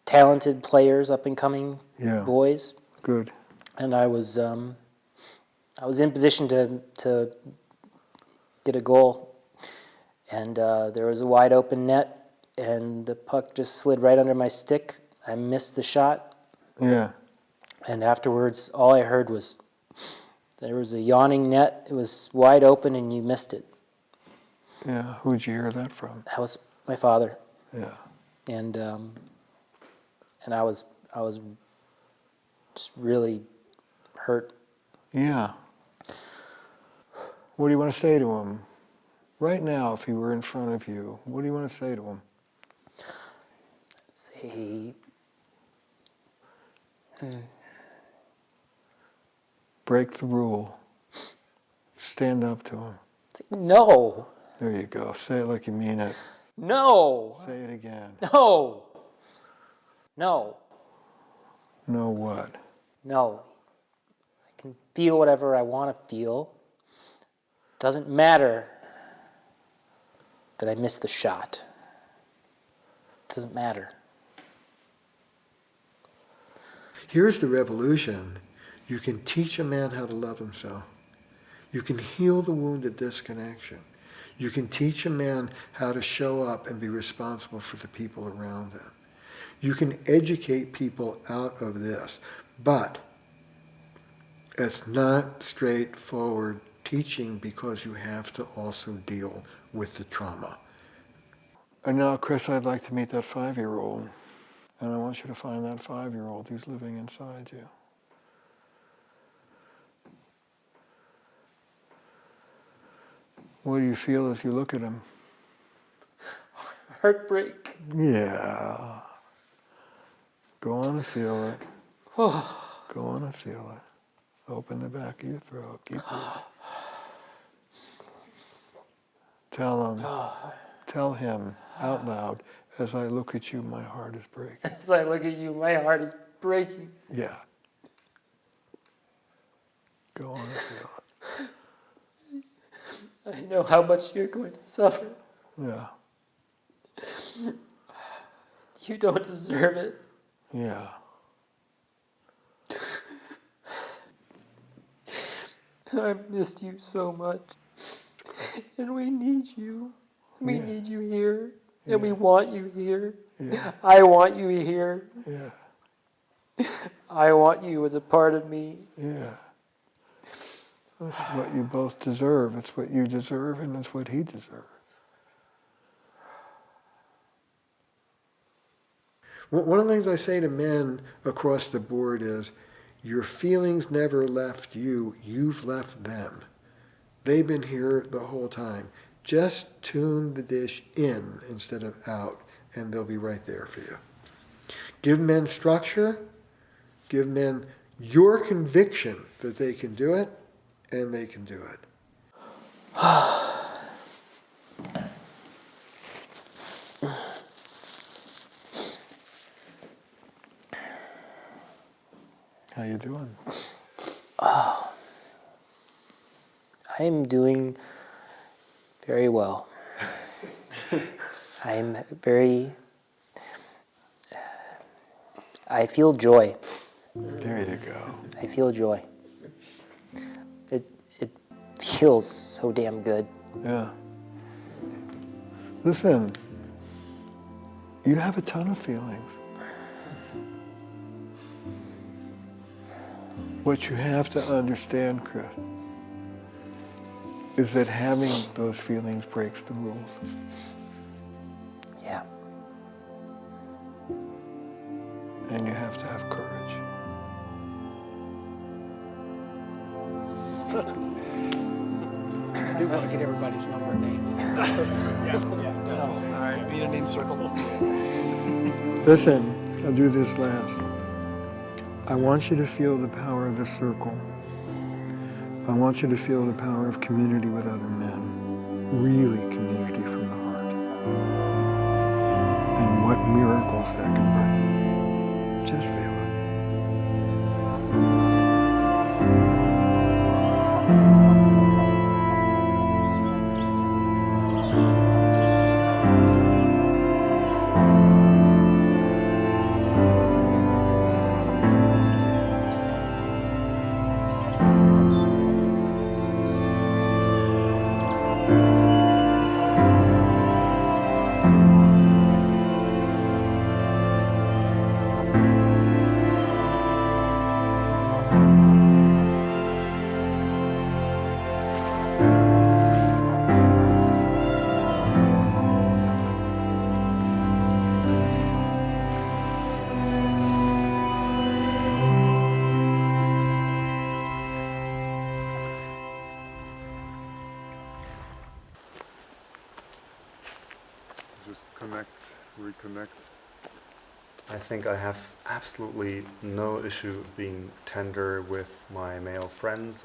[SPEAKER 3] talented players, up and coming boys.
[SPEAKER 4] Good.
[SPEAKER 3] And I was in position to get a goal, and there was a wide open net, and the puck just slid right under my stick. I missed the shot.
[SPEAKER 4] Yeah.
[SPEAKER 3] And afterwards, all I heard was, there was a yawning net, it was wide open, and you missed it.
[SPEAKER 4] Yeah, who'd you hear that from?
[SPEAKER 3] That was my father.
[SPEAKER 4] Yeah.
[SPEAKER 3] And I was just really hurt.
[SPEAKER 4] Yeah. What do you want to say to him? Right now, if he were in front of you, what do you want to say to him?
[SPEAKER 3] Say,
[SPEAKER 4] break the rule. Stand up to him.
[SPEAKER 3] no.
[SPEAKER 4] There you go. Say it like you mean it.
[SPEAKER 3] No.
[SPEAKER 4] Say it again.
[SPEAKER 3] No. No.
[SPEAKER 4] No what?
[SPEAKER 3] No. I can feel whatever I want to feel. Doesn't matter that I missed the shot. Doesn't matter.
[SPEAKER 4] Here's the revolution. You can teach a man how to love himself. You can heal the wound of disconnection. You can teach a man how to show up and be responsible for the people around him. You can educate people out of this. But it's not straightforward teaching, because you have to also deal with the trauma. And now, Chris, I'd like to meet that 5-year-old. And I want you to find that 5-year-old who's living inside you. What do you feel as you look at him?
[SPEAKER 3] Heartbreak.
[SPEAKER 4] Yeah. Go on and feel it. Go on and feel it. Open the back of your throat. Keep breathing. Tell him out loud, as I look at you, my heart is breaking.
[SPEAKER 3] As I look at you, my heart is breaking.
[SPEAKER 4] Yeah. Go on and feel it.
[SPEAKER 3] I know how much you're going to suffer.
[SPEAKER 4] Yeah.
[SPEAKER 3] You don't deserve it.
[SPEAKER 4] Yeah.
[SPEAKER 3] I missed you so much. And we need you. We need you here. And we want you here.
[SPEAKER 4] Yeah.
[SPEAKER 3] I want you here.
[SPEAKER 4] Yeah.
[SPEAKER 3] I want you as a part of me.
[SPEAKER 4] Yeah. That's what you both deserve. It's what you deserve, and it's what he deserves. One of the things I say to men across the board is, your feelings never left you, you've left them. They've been here the whole time. Just tune the dish in instead of out, and they'll be right there for you. Give men structure, give men your conviction that they can do it, and they can do it. How you doing?
[SPEAKER 3] I am doing very well. I feel joy.
[SPEAKER 4] There you go.
[SPEAKER 3] I feel joy. It feels so damn good.
[SPEAKER 4] Yeah. Listen, you have a ton of feelings. What you have to understand, Chris, is that having those feelings breaks the rules.
[SPEAKER 3] Yeah.
[SPEAKER 4] And you have to have courage.
[SPEAKER 13] I do want to get everybody's number and names. Yes. All right, we need a name circle.
[SPEAKER 4] Listen, I'll do this last. I want you to feel the power of the circle. I want you to feel the power of community with other men. Really community from the heart. And what miracles that can bring. Just feel it.
[SPEAKER 7] Just connect, reconnect. I think I have absolutely no issue of being tender with my male friends.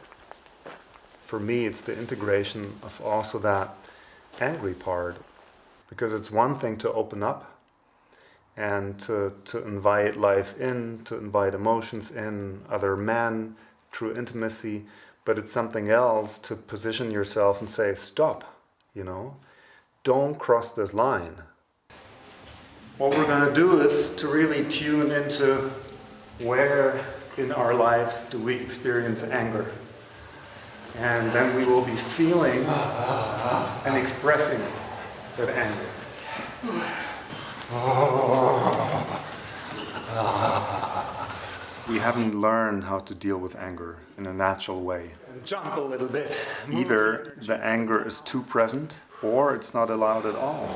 [SPEAKER 7] For me, it's the integration of also that angry part, because it's one thing to open up and to invite life in, to invite emotions in, other men, through intimacy, but it's something else to position yourself and say, stop, you know? Don't cross this line. What we're going to do is to really tune into where in our lives do we experience anger. And then we will be feeling and expressing that anger. We haven't learned how to deal with anger in a natural way. Jump a little bit. Either the anger is too present or it's not allowed at all.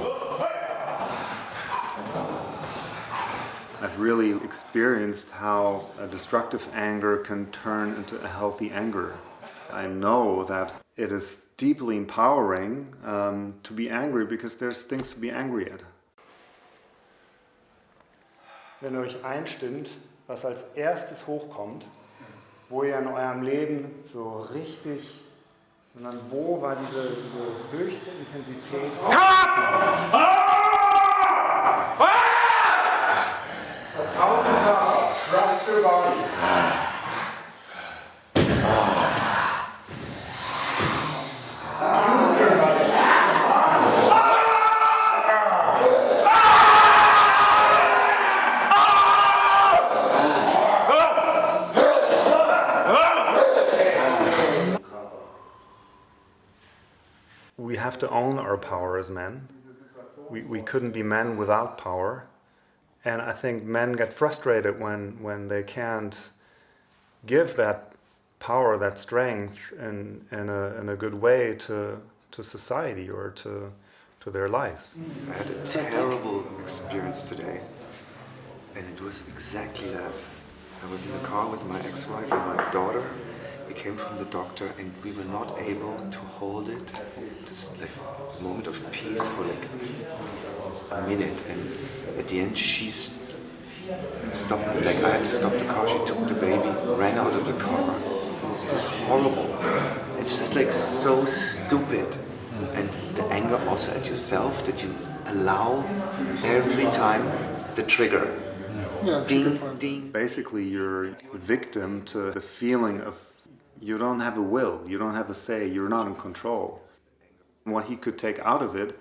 [SPEAKER 7] I've really experienced how a destructive anger can turn into a healthy anger. I know that it is deeply empowering to be angry because there's things to be angry at. Wenn ihr euch einstimmt, was als erstes hochkommt, wo ihr in eurem Leben so richtig, sondern wo war diese höchste Intensität? Vertraut den Körper, trust your body. Use your body. We have to own our power as men. We couldn't be men without power. And I think men get frustrated when they can't give that power, that strength in a good way to society or to their lives.
[SPEAKER 8] I had a terrible experience today, and it was exactly that. I was in the car with my ex-wife and my daughter. We came from the doctor and we were not able to hold it, this like moment of peace for like a minute, and at the end she stopped, like I had to stop the car, she took the baby, ran out of the car. It was horrible. It's just like so stupid. And the anger also at yourself that you allow every time the trigger.
[SPEAKER 7] Basically, you're a victim to the feeling of you don't have a will, you don't have a say, you're not in control. What he could take out of it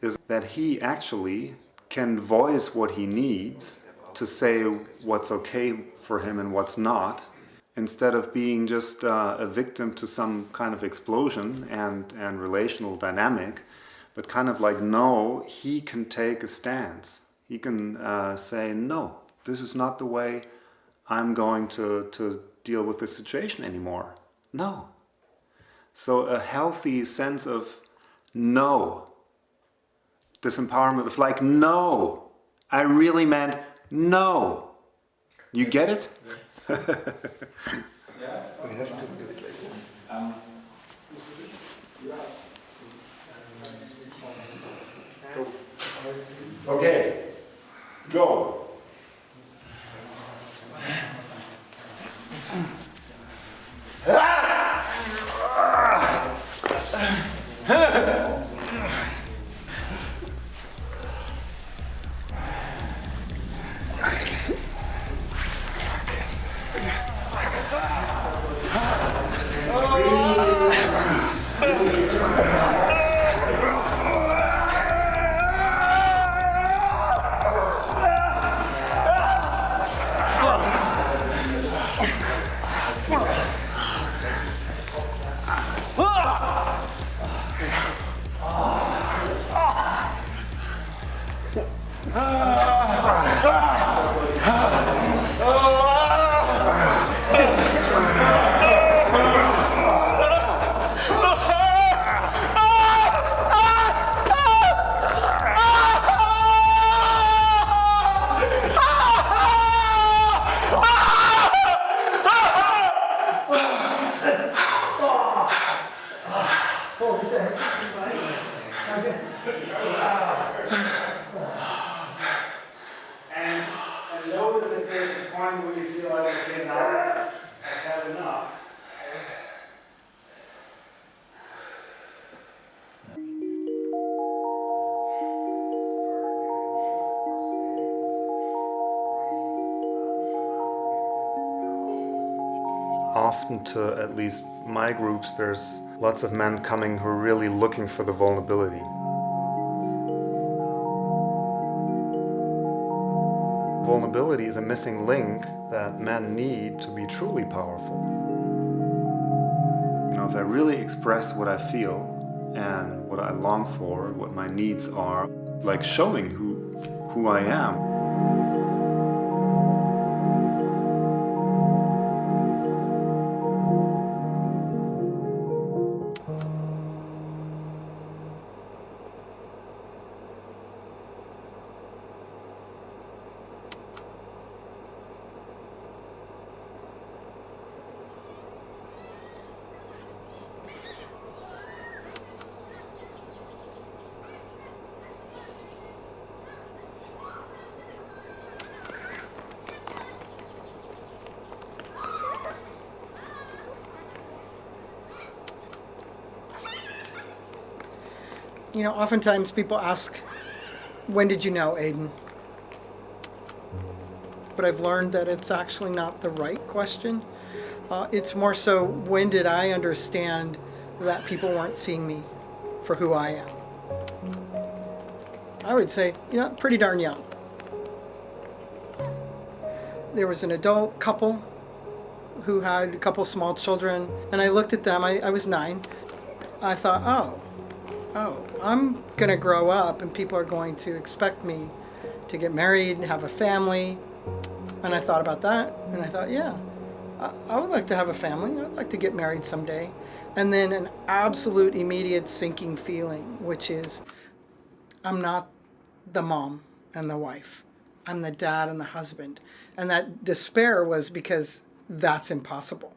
[SPEAKER 7] is that he actually can voice what he needs to say what's okay for him and what's not, instead of being just a victim to some kind of explosion and relational dynamic, but kind of like, no, he can take a stance. He can say, no, this is not the way I'm going to deal with this situation anymore. No. So a healthy sense of no. Disempowerment of like, no, I really meant no. You get it?
[SPEAKER 8] Yes. We have to do it like this.
[SPEAKER 4] Okay, go. And notice if there's a point where you feel like, okay, now I've had enough.
[SPEAKER 7] Often to at least my groups, there's lots of men coming who are really looking for the vulnerability. Vulnerability is a missing link that men need to be truly powerful. You know, if I really express what I feel and what I long for, what my needs are, like showing who I am.
[SPEAKER 2] You know, oftentimes people ask, when did you know Aiden? But I've learned that it's actually not the right question. It's more so, when did I understand that people weren't seeing me for who I am? I would say, you know, pretty darn young. There was an adult couple who had a couple small children, and I looked at them, I was 9. I thought, oh, I'm gonna grow up and people are going to expect me to get married and have a family. And I thought about that, and I thought, yeah, I would like to have a family. I'd like to get married someday. And then an absolute immediate sinking feeling, which is, I'm not the mom and the wife. I'm the dad and the husband. And that despair was because that's impossible.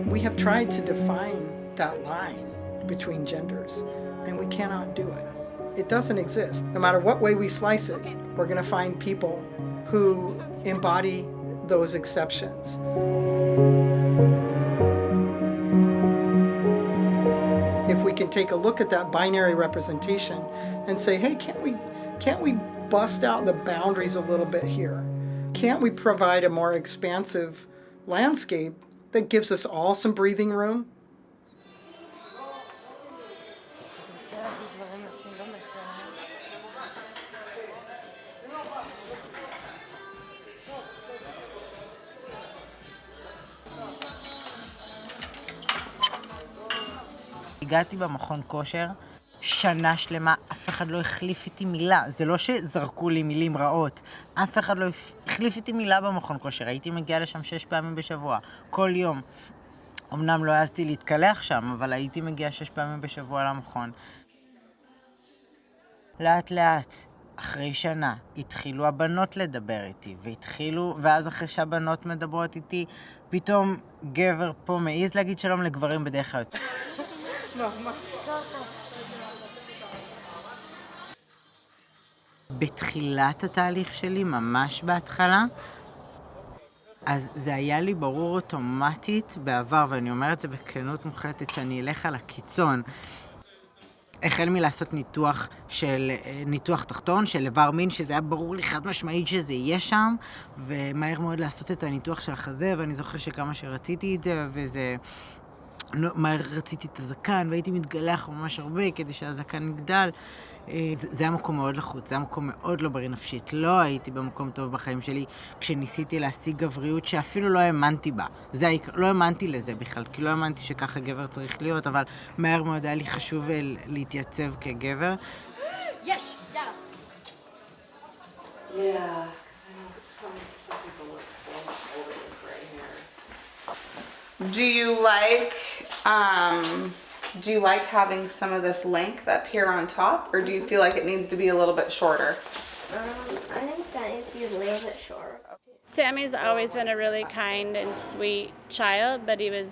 [SPEAKER 2] We have tried to define that line between genders, and we cannot do it. It doesn't exist. No matter what way we slice it, we're going to find people who embody those exceptions. If if we can take a look at that binary representation and say, hey, can't we bust out the boundaries a little bit here? Can't we provide a more expansive landscape that gives us all some breathing room?
[SPEAKER 11] הגעתי במכון כושר, שנה שלמה, אף אחד לא החליף איתי מילה. זה לא שזרקו לי מילים רעות. אף אחד לא החליף איתי מילה במכון כושר. הייתי מגיעה לשם 6 פעמים בשבוע, כל יום. אמנם לא העזתי להתקלח שם, אבל הייתי מגיעה 6 פעמים בשבוע למכון. לאט לאט, אחרי שנה, התחילו הבנות לדבר איתי, ואז אחרי שהבנות מדברות איתי, פתאום גבר פה מעיז להגיד שלום לגברים בדרך כלל. בתחילת התהליך שלי, ממש בהתחלה, אז זה היה לי ברור אוטומטית בעבר, ואני אומרת את זה בכנות מוחלטת, שאני אלך על הקיצון. החל מלעשות ניתוח תחתון של איבר מין, שזה היה ברור לי חד משמעית שזה יהיה שם, ומהר מאוד לעשות את הניתוח של החזה, ואני זוכר שכמה שרציתי את זה, וזה... מהר רציתי את הזקן, והייתי מתגלח ממש הרבה כדי שהזקן יגדל. זה היה מקום מאוד לחוץ, זה היה מקום מאוד לא בריא נפשית. לא הייתי במקום טוב בחיים שלי כשניסיתי להשיג גבריות שאפילו לא האמנתי בה. לא האמנתי לזה בכלל, כי לא האמנתי שככה גבר צריך להיות, אבל מהר מאוד היה לי חשוב להתייצב כגבר.
[SPEAKER 9] Yes, yeah.
[SPEAKER 1] Yeah, because I know some people look so older with gray hair.
[SPEAKER 12] Do you like having some of this length up here on top, or do you feel like it needs to be a little bit shorter?
[SPEAKER 9] I think that needs to be a little bit shorter.
[SPEAKER 23] Sammy's always been a really kind and sweet child, but he was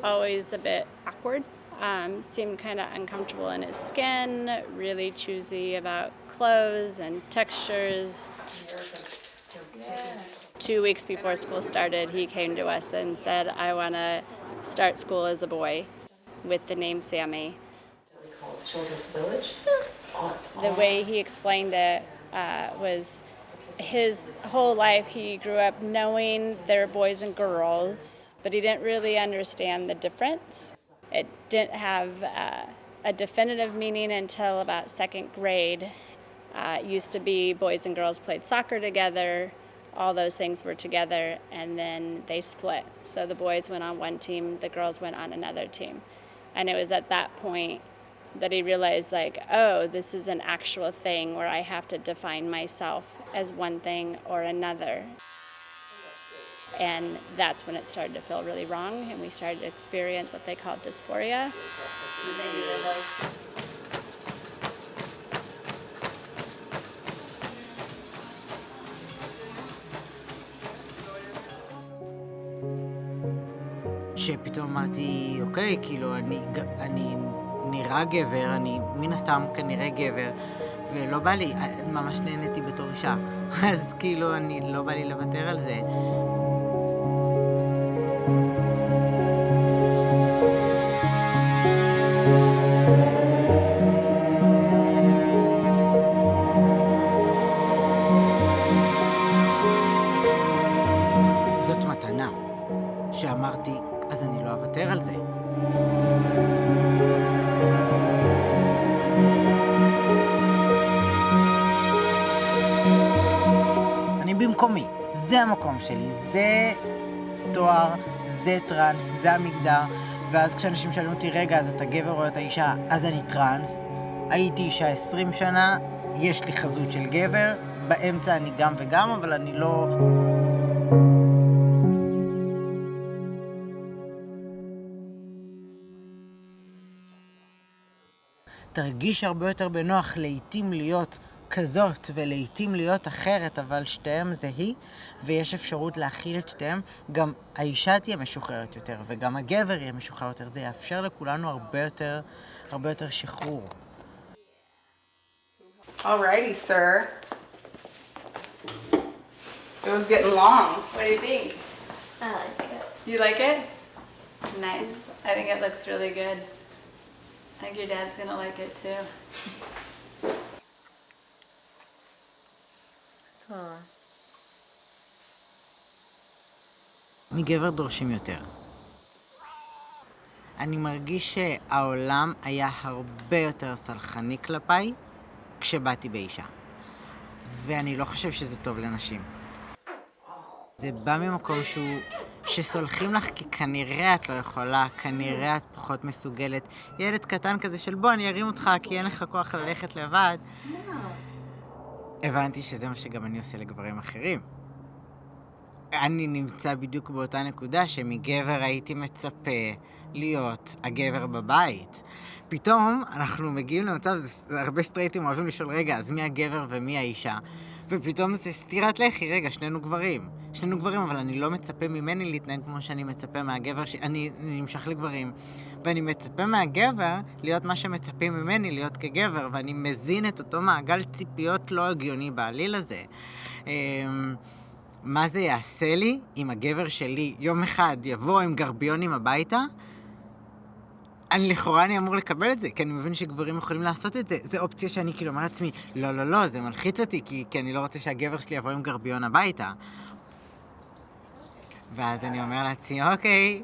[SPEAKER 23] always a bit awkward. Seemed kind of uncomfortable in his skin, really choosy about clothes and textures. 2 weeks before school started, he came to us and said, I want to start school as a boy with the name Sammy.
[SPEAKER 1] They call it Children's Village?
[SPEAKER 23] The way he explained it was his whole life he grew up knowing there were boys and girls, but he didn't really understand the difference. It didn't have a definitive meaning until about 2nd grade. It used to be boys and girls played soccer together, all those things were together, and then they split. So the boys went on one team, the girls went on another team. And it was at that point that he realized, like, oh, this is an actual thing where I have to define myself as one thing or another. And that's when it started to feel really wrong, and we started to experience what they call dysphoria.
[SPEAKER 11] שפתאום אמרתי, אוקיי, כאילו, אני נראה גבר, אני מן הסתם כנראה גבר, ולא בא לי, ממש נהניתי בתור אישה. אז כאילו, לא בא לי לוותר על זה. זאת מתנה שאמרתי, אז אני לא אוותר על זה. אני במקומי, זה המקום שלי, זה תואר, זה טרנס, זה המגדר, ואז כשאנשים שואלים אותי, רגע, אז אתה גבר או אתה אישה, אז אני טרנס, הייתי אישה 20 שנה, יש לי חזות של גבר, באמצע אני גם וגם, אבל אני לא... תרגיש הרבה יותר בנוח לעתים להיות כזאת ולעתים להיות אחרת, אבל שתיהם זה היא, ויש אפשרות להכיל את שתיהם. גם האישה תהיה משוחררת יותר, וגם הגבר יהיה משוחרר יותר. זה יאפשר לכולנו הרבה יותר שחרור.
[SPEAKER 12] Alrighty, sir. It was getting long. What do you think?
[SPEAKER 9] I like it.
[SPEAKER 12] You like it? Nice. I think it looks really good.
[SPEAKER 10] I think your dad's gonna like it too.
[SPEAKER 11] מגבר דורשים יותר. אני מרגיש שהעולם היה הרבה יותר סלחני כלפיי כשבאתי באישה. ואני לא חושב שזה טוב לנשים. זה בא ממקום שסולחים לך כי כנראה את לא יכולה, כנראה את פחות מסוגלת. ילד קטן כזה של בוא אני ארים אותך כי אין לך כוח ללכת לבד. הבנתי שזה מה שגם אני עושה לגברים אחרים. אני נמצא בדיוק באותה נקודה שמגבר הייתי מצפה להיות הגבר בבית. פתאום אנחנו מגיעים למצב, הרבה סטרייטים אוהבים לשאול, רגע, אז מי הגבר ומי האישה? ופתאום זה סתירת לחי, רגע, שנינו גברים, אבל אני לא מצפה ממני להתנהג כמו שאני מצפה מהגבר, אני נמשך לגברים, ואני מצפה מהגבר להיות מה שמצפים ממני להיות כגבר, ואני מזין את אותו מעגל ציפיות לא הגיוני בעליל הזה. מה זה יעשה לי אם הגבר שלי יום אחד יבוא עם גרביונים הביתה? לכאורה אני אמור לקבל את זה, כי אני מבין שגברים יכולים לעשות את זה. זו אופציה שאני כאילו אומר לעצמי, לא, זה מלחיץ אותי, כי אני לא רוצה שהגבר שלי יבוא עם גרביון הביתה. ואז אני אומר לעצמי, אוקיי,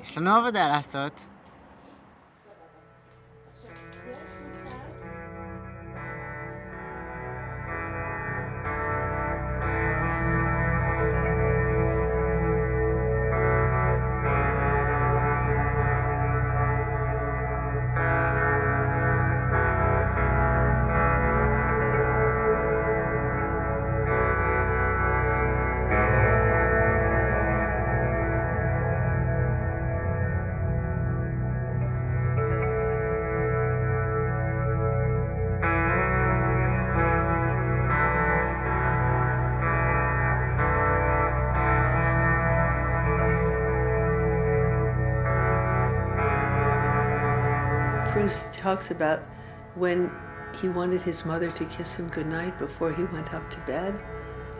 [SPEAKER 11] יש לנו עבודה לעשות.
[SPEAKER 1] Proust talks about when he wanted his mother to kiss him goodnight before he went up to bed.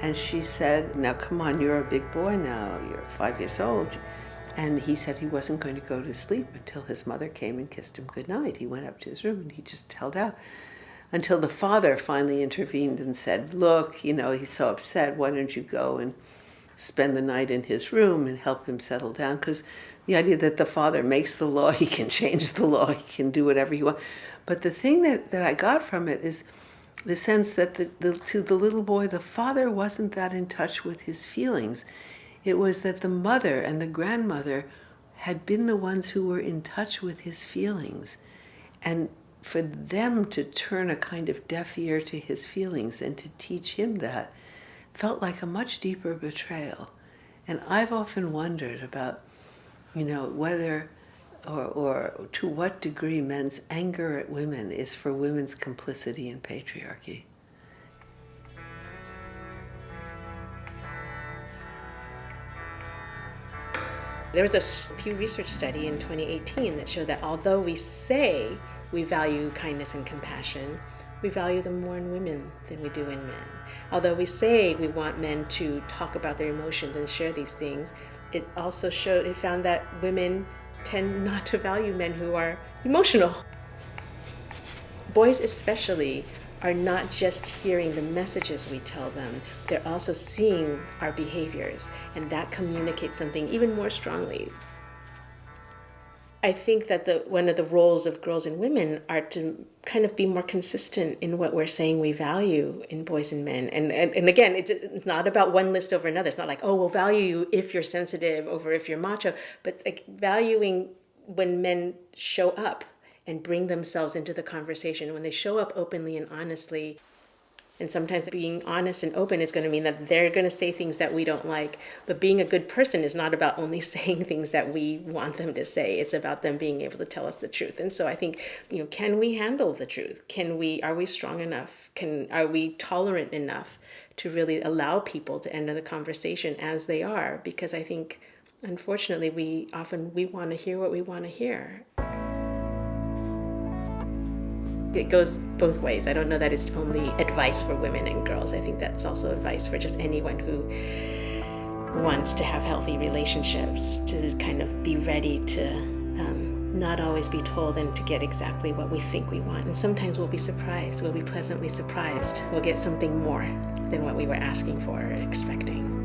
[SPEAKER 1] And she said, now come on, you're a big boy now, you're 5 years old. And he said he wasn't going to go to sleep until his mother came and kissed him goodnight. He went up to his room and he just held out until the father finally intervened and said, look, he's so upset, why don't you go and spend the night in his room and help him settle down? Because the idea that the father makes the law, he can change the law, he can do whatever he wants. But the thing that I got from it is the sense that to the little boy, the father wasn't that in touch with his feelings. It was that the mother and the grandmother had been the ones who were in touch with his feelings. And for them to turn a kind of deaf ear to his feelings and to teach him that felt like a much deeper betrayal. And I've often wondered about, whether or to what degree men's anger at women is for women's complicity in patriarchy.
[SPEAKER 15] There was a Pew Research study in 2018 that showed that although we say we value kindness and compassion, we value them more in women than we do in men. Although we say we want men to talk about their emotions and share these things, it found that women tend not to value men who are emotional. Boys especially are not just hearing the messages we tell them, they're also seeing our behaviors, and that communicates something even more strongly. I think that one of the roles of girls and women are to kind of be more consistent in what we're saying we value in boys and men. And again, it's not about one list over another. It's not like, oh, we'll value you if you're sensitive over if you're macho, but it's like valuing when men show up and bring themselves into the conversation, when they show up openly and honestly. And sometimes being honest and open is going to mean that they're going to say things that we don't like. But being a good person is not about only saying things that we want them to say. It's about them being able to tell us the truth. And so I think, can we handle the truth? Are we strong enough? Are we tolerant enough to really allow people to enter the conversation as they are? Because I think, unfortunately, we want to hear what we want to hear. It goes both ways. I don't know that it's only advice for women and girls. I think that's also advice for just anyone who wants to have healthy relationships, to kind of be ready to not always be told and to get exactly what we think we want. And sometimes we'll be surprised, we'll be pleasantly surprised. We'll get something more than what we were asking for or expecting.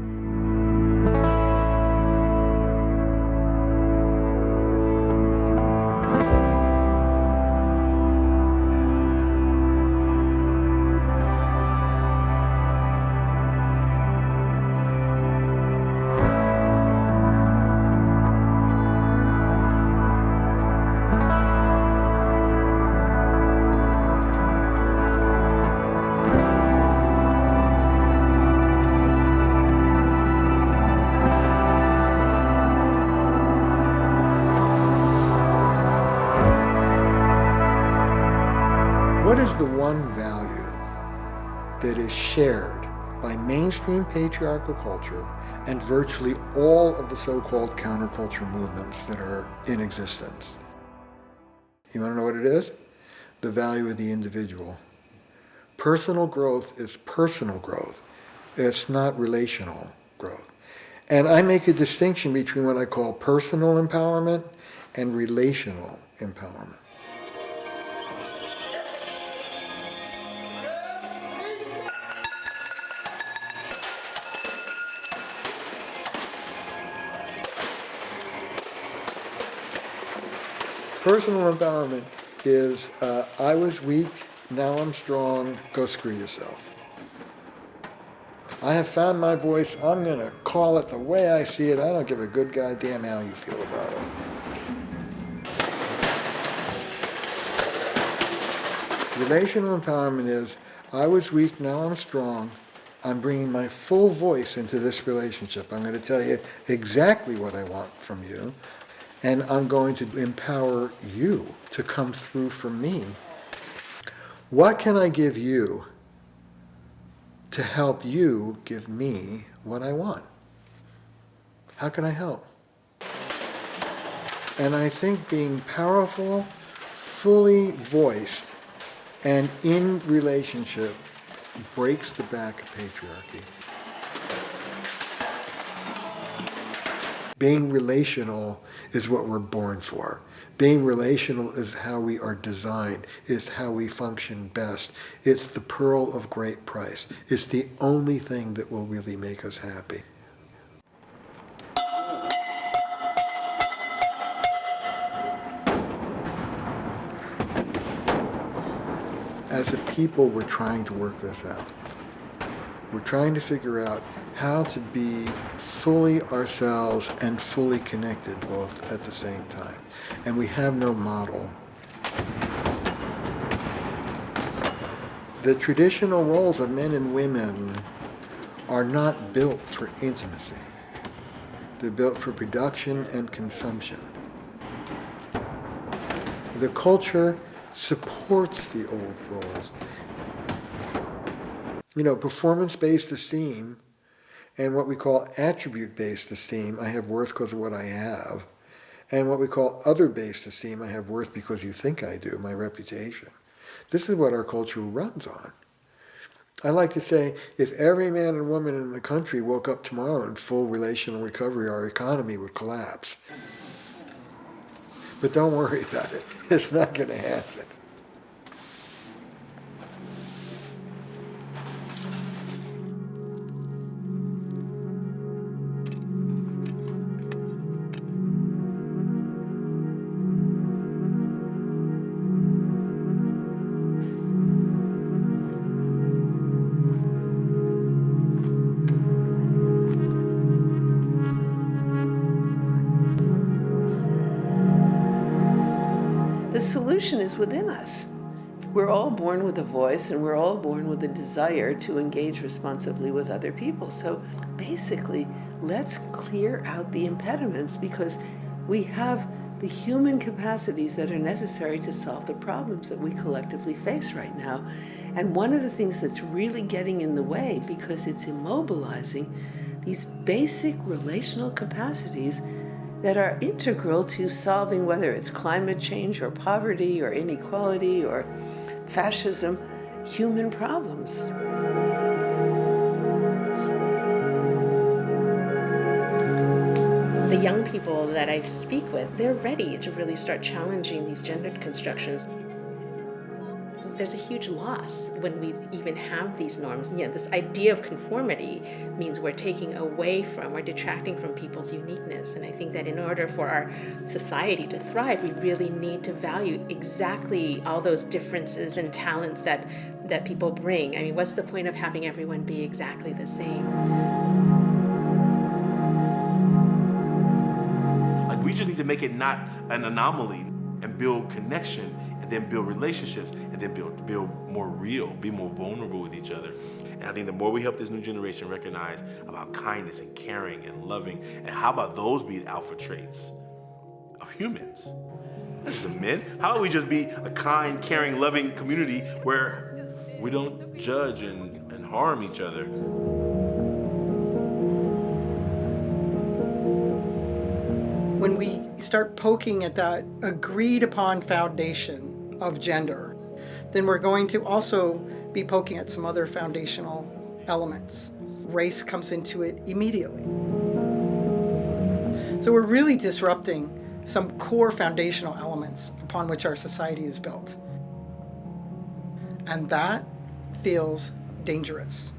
[SPEAKER 4] What is the one value that is shared by mainstream patriarchal culture and virtually all of the so-called counterculture movements that are in existence? You want to know what it is? The value of the individual. Personal growth is personal growth. It's not relational growth. And I make a distinction between what I call personal empowerment and relational empowerment. Personal empowerment is, I was weak, now I'm strong, go screw yourself. I have found my voice, I'm going to call it the way I see it, I don't give a good goddamn how you feel about it. Relational empowerment is, I was weak, now I'm strong, I'm bringing my full voice into this relationship. I'm going to tell you exactly what I want from you. And I'm going to empower you to come through for me. What can I give you to help you give me what I want? How can I help? And I think being powerful, fully voiced, and in relationship breaks the back of patriarchy. Being relational is what we're born for. Being relational is how we are designed. It's how we function best. It's the pearl of great price. It's the only thing that will really make us happy. As a people, we're trying to work this out. We're trying to figure out how to be fully ourselves and fully connected both at the same time. And we have no model. The traditional roles of men and women are not built for intimacy. They're built for production and consumption. The culture supports the old roles. You know, performance-based esteem and what we call attribute-based esteem, I have worth because of what I have, and what we call other-based esteem, I have worth because you think I do, my reputation. This is what our culture runs on. I like to say, if every man and woman in the country woke up tomorrow in full relational recovery, our economy would collapse. But don't worry about it. It's not going to happen.
[SPEAKER 1] The solution is within us. We're all born with a voice and we're all born with a desire to engage responsively with other people. So basically, let's clear out the impediments because we have the human capacities that are necessary to solve the problems that we collectively face right now. And one of the things that's really getting in the way, because it's immobilizing these basic relational capacities that are integral to solving whether it's climate change or poverty or inequality or fascism, human problems.
[SPEAKER 15] The young people that I speak with, they're ready to really start challenging these gendered constructions. There's a huge loss when we even have these norms. This idea of conformity means we're taking away from, we're detracting from people's uniqueness. And I think that in order for our society to thrive, we really need to value exactly all those differences and talents that people bring. I mean, what's the point of having everyone be exactly the same?
[SPEAKER 5] Like, we just need to make it not an anomaly and build connection, and then build relationships, and then build more real, be more vulnerable with each other. And I think the more we help this new generation recognize about kindness and caring and loving, and how about those be alpha traits of humans? Not just of men. How about we just be a kind, caring, loving community where we don't judge and harm each other?
[SPEAKER 2] When we start poking at that agreed upon foundation of gender, then we're going to also be poking at some other foundational elements. Race comes into it immediately. So we're really disrupting some core foundational elements upon which our society is built. And that feels dangerous.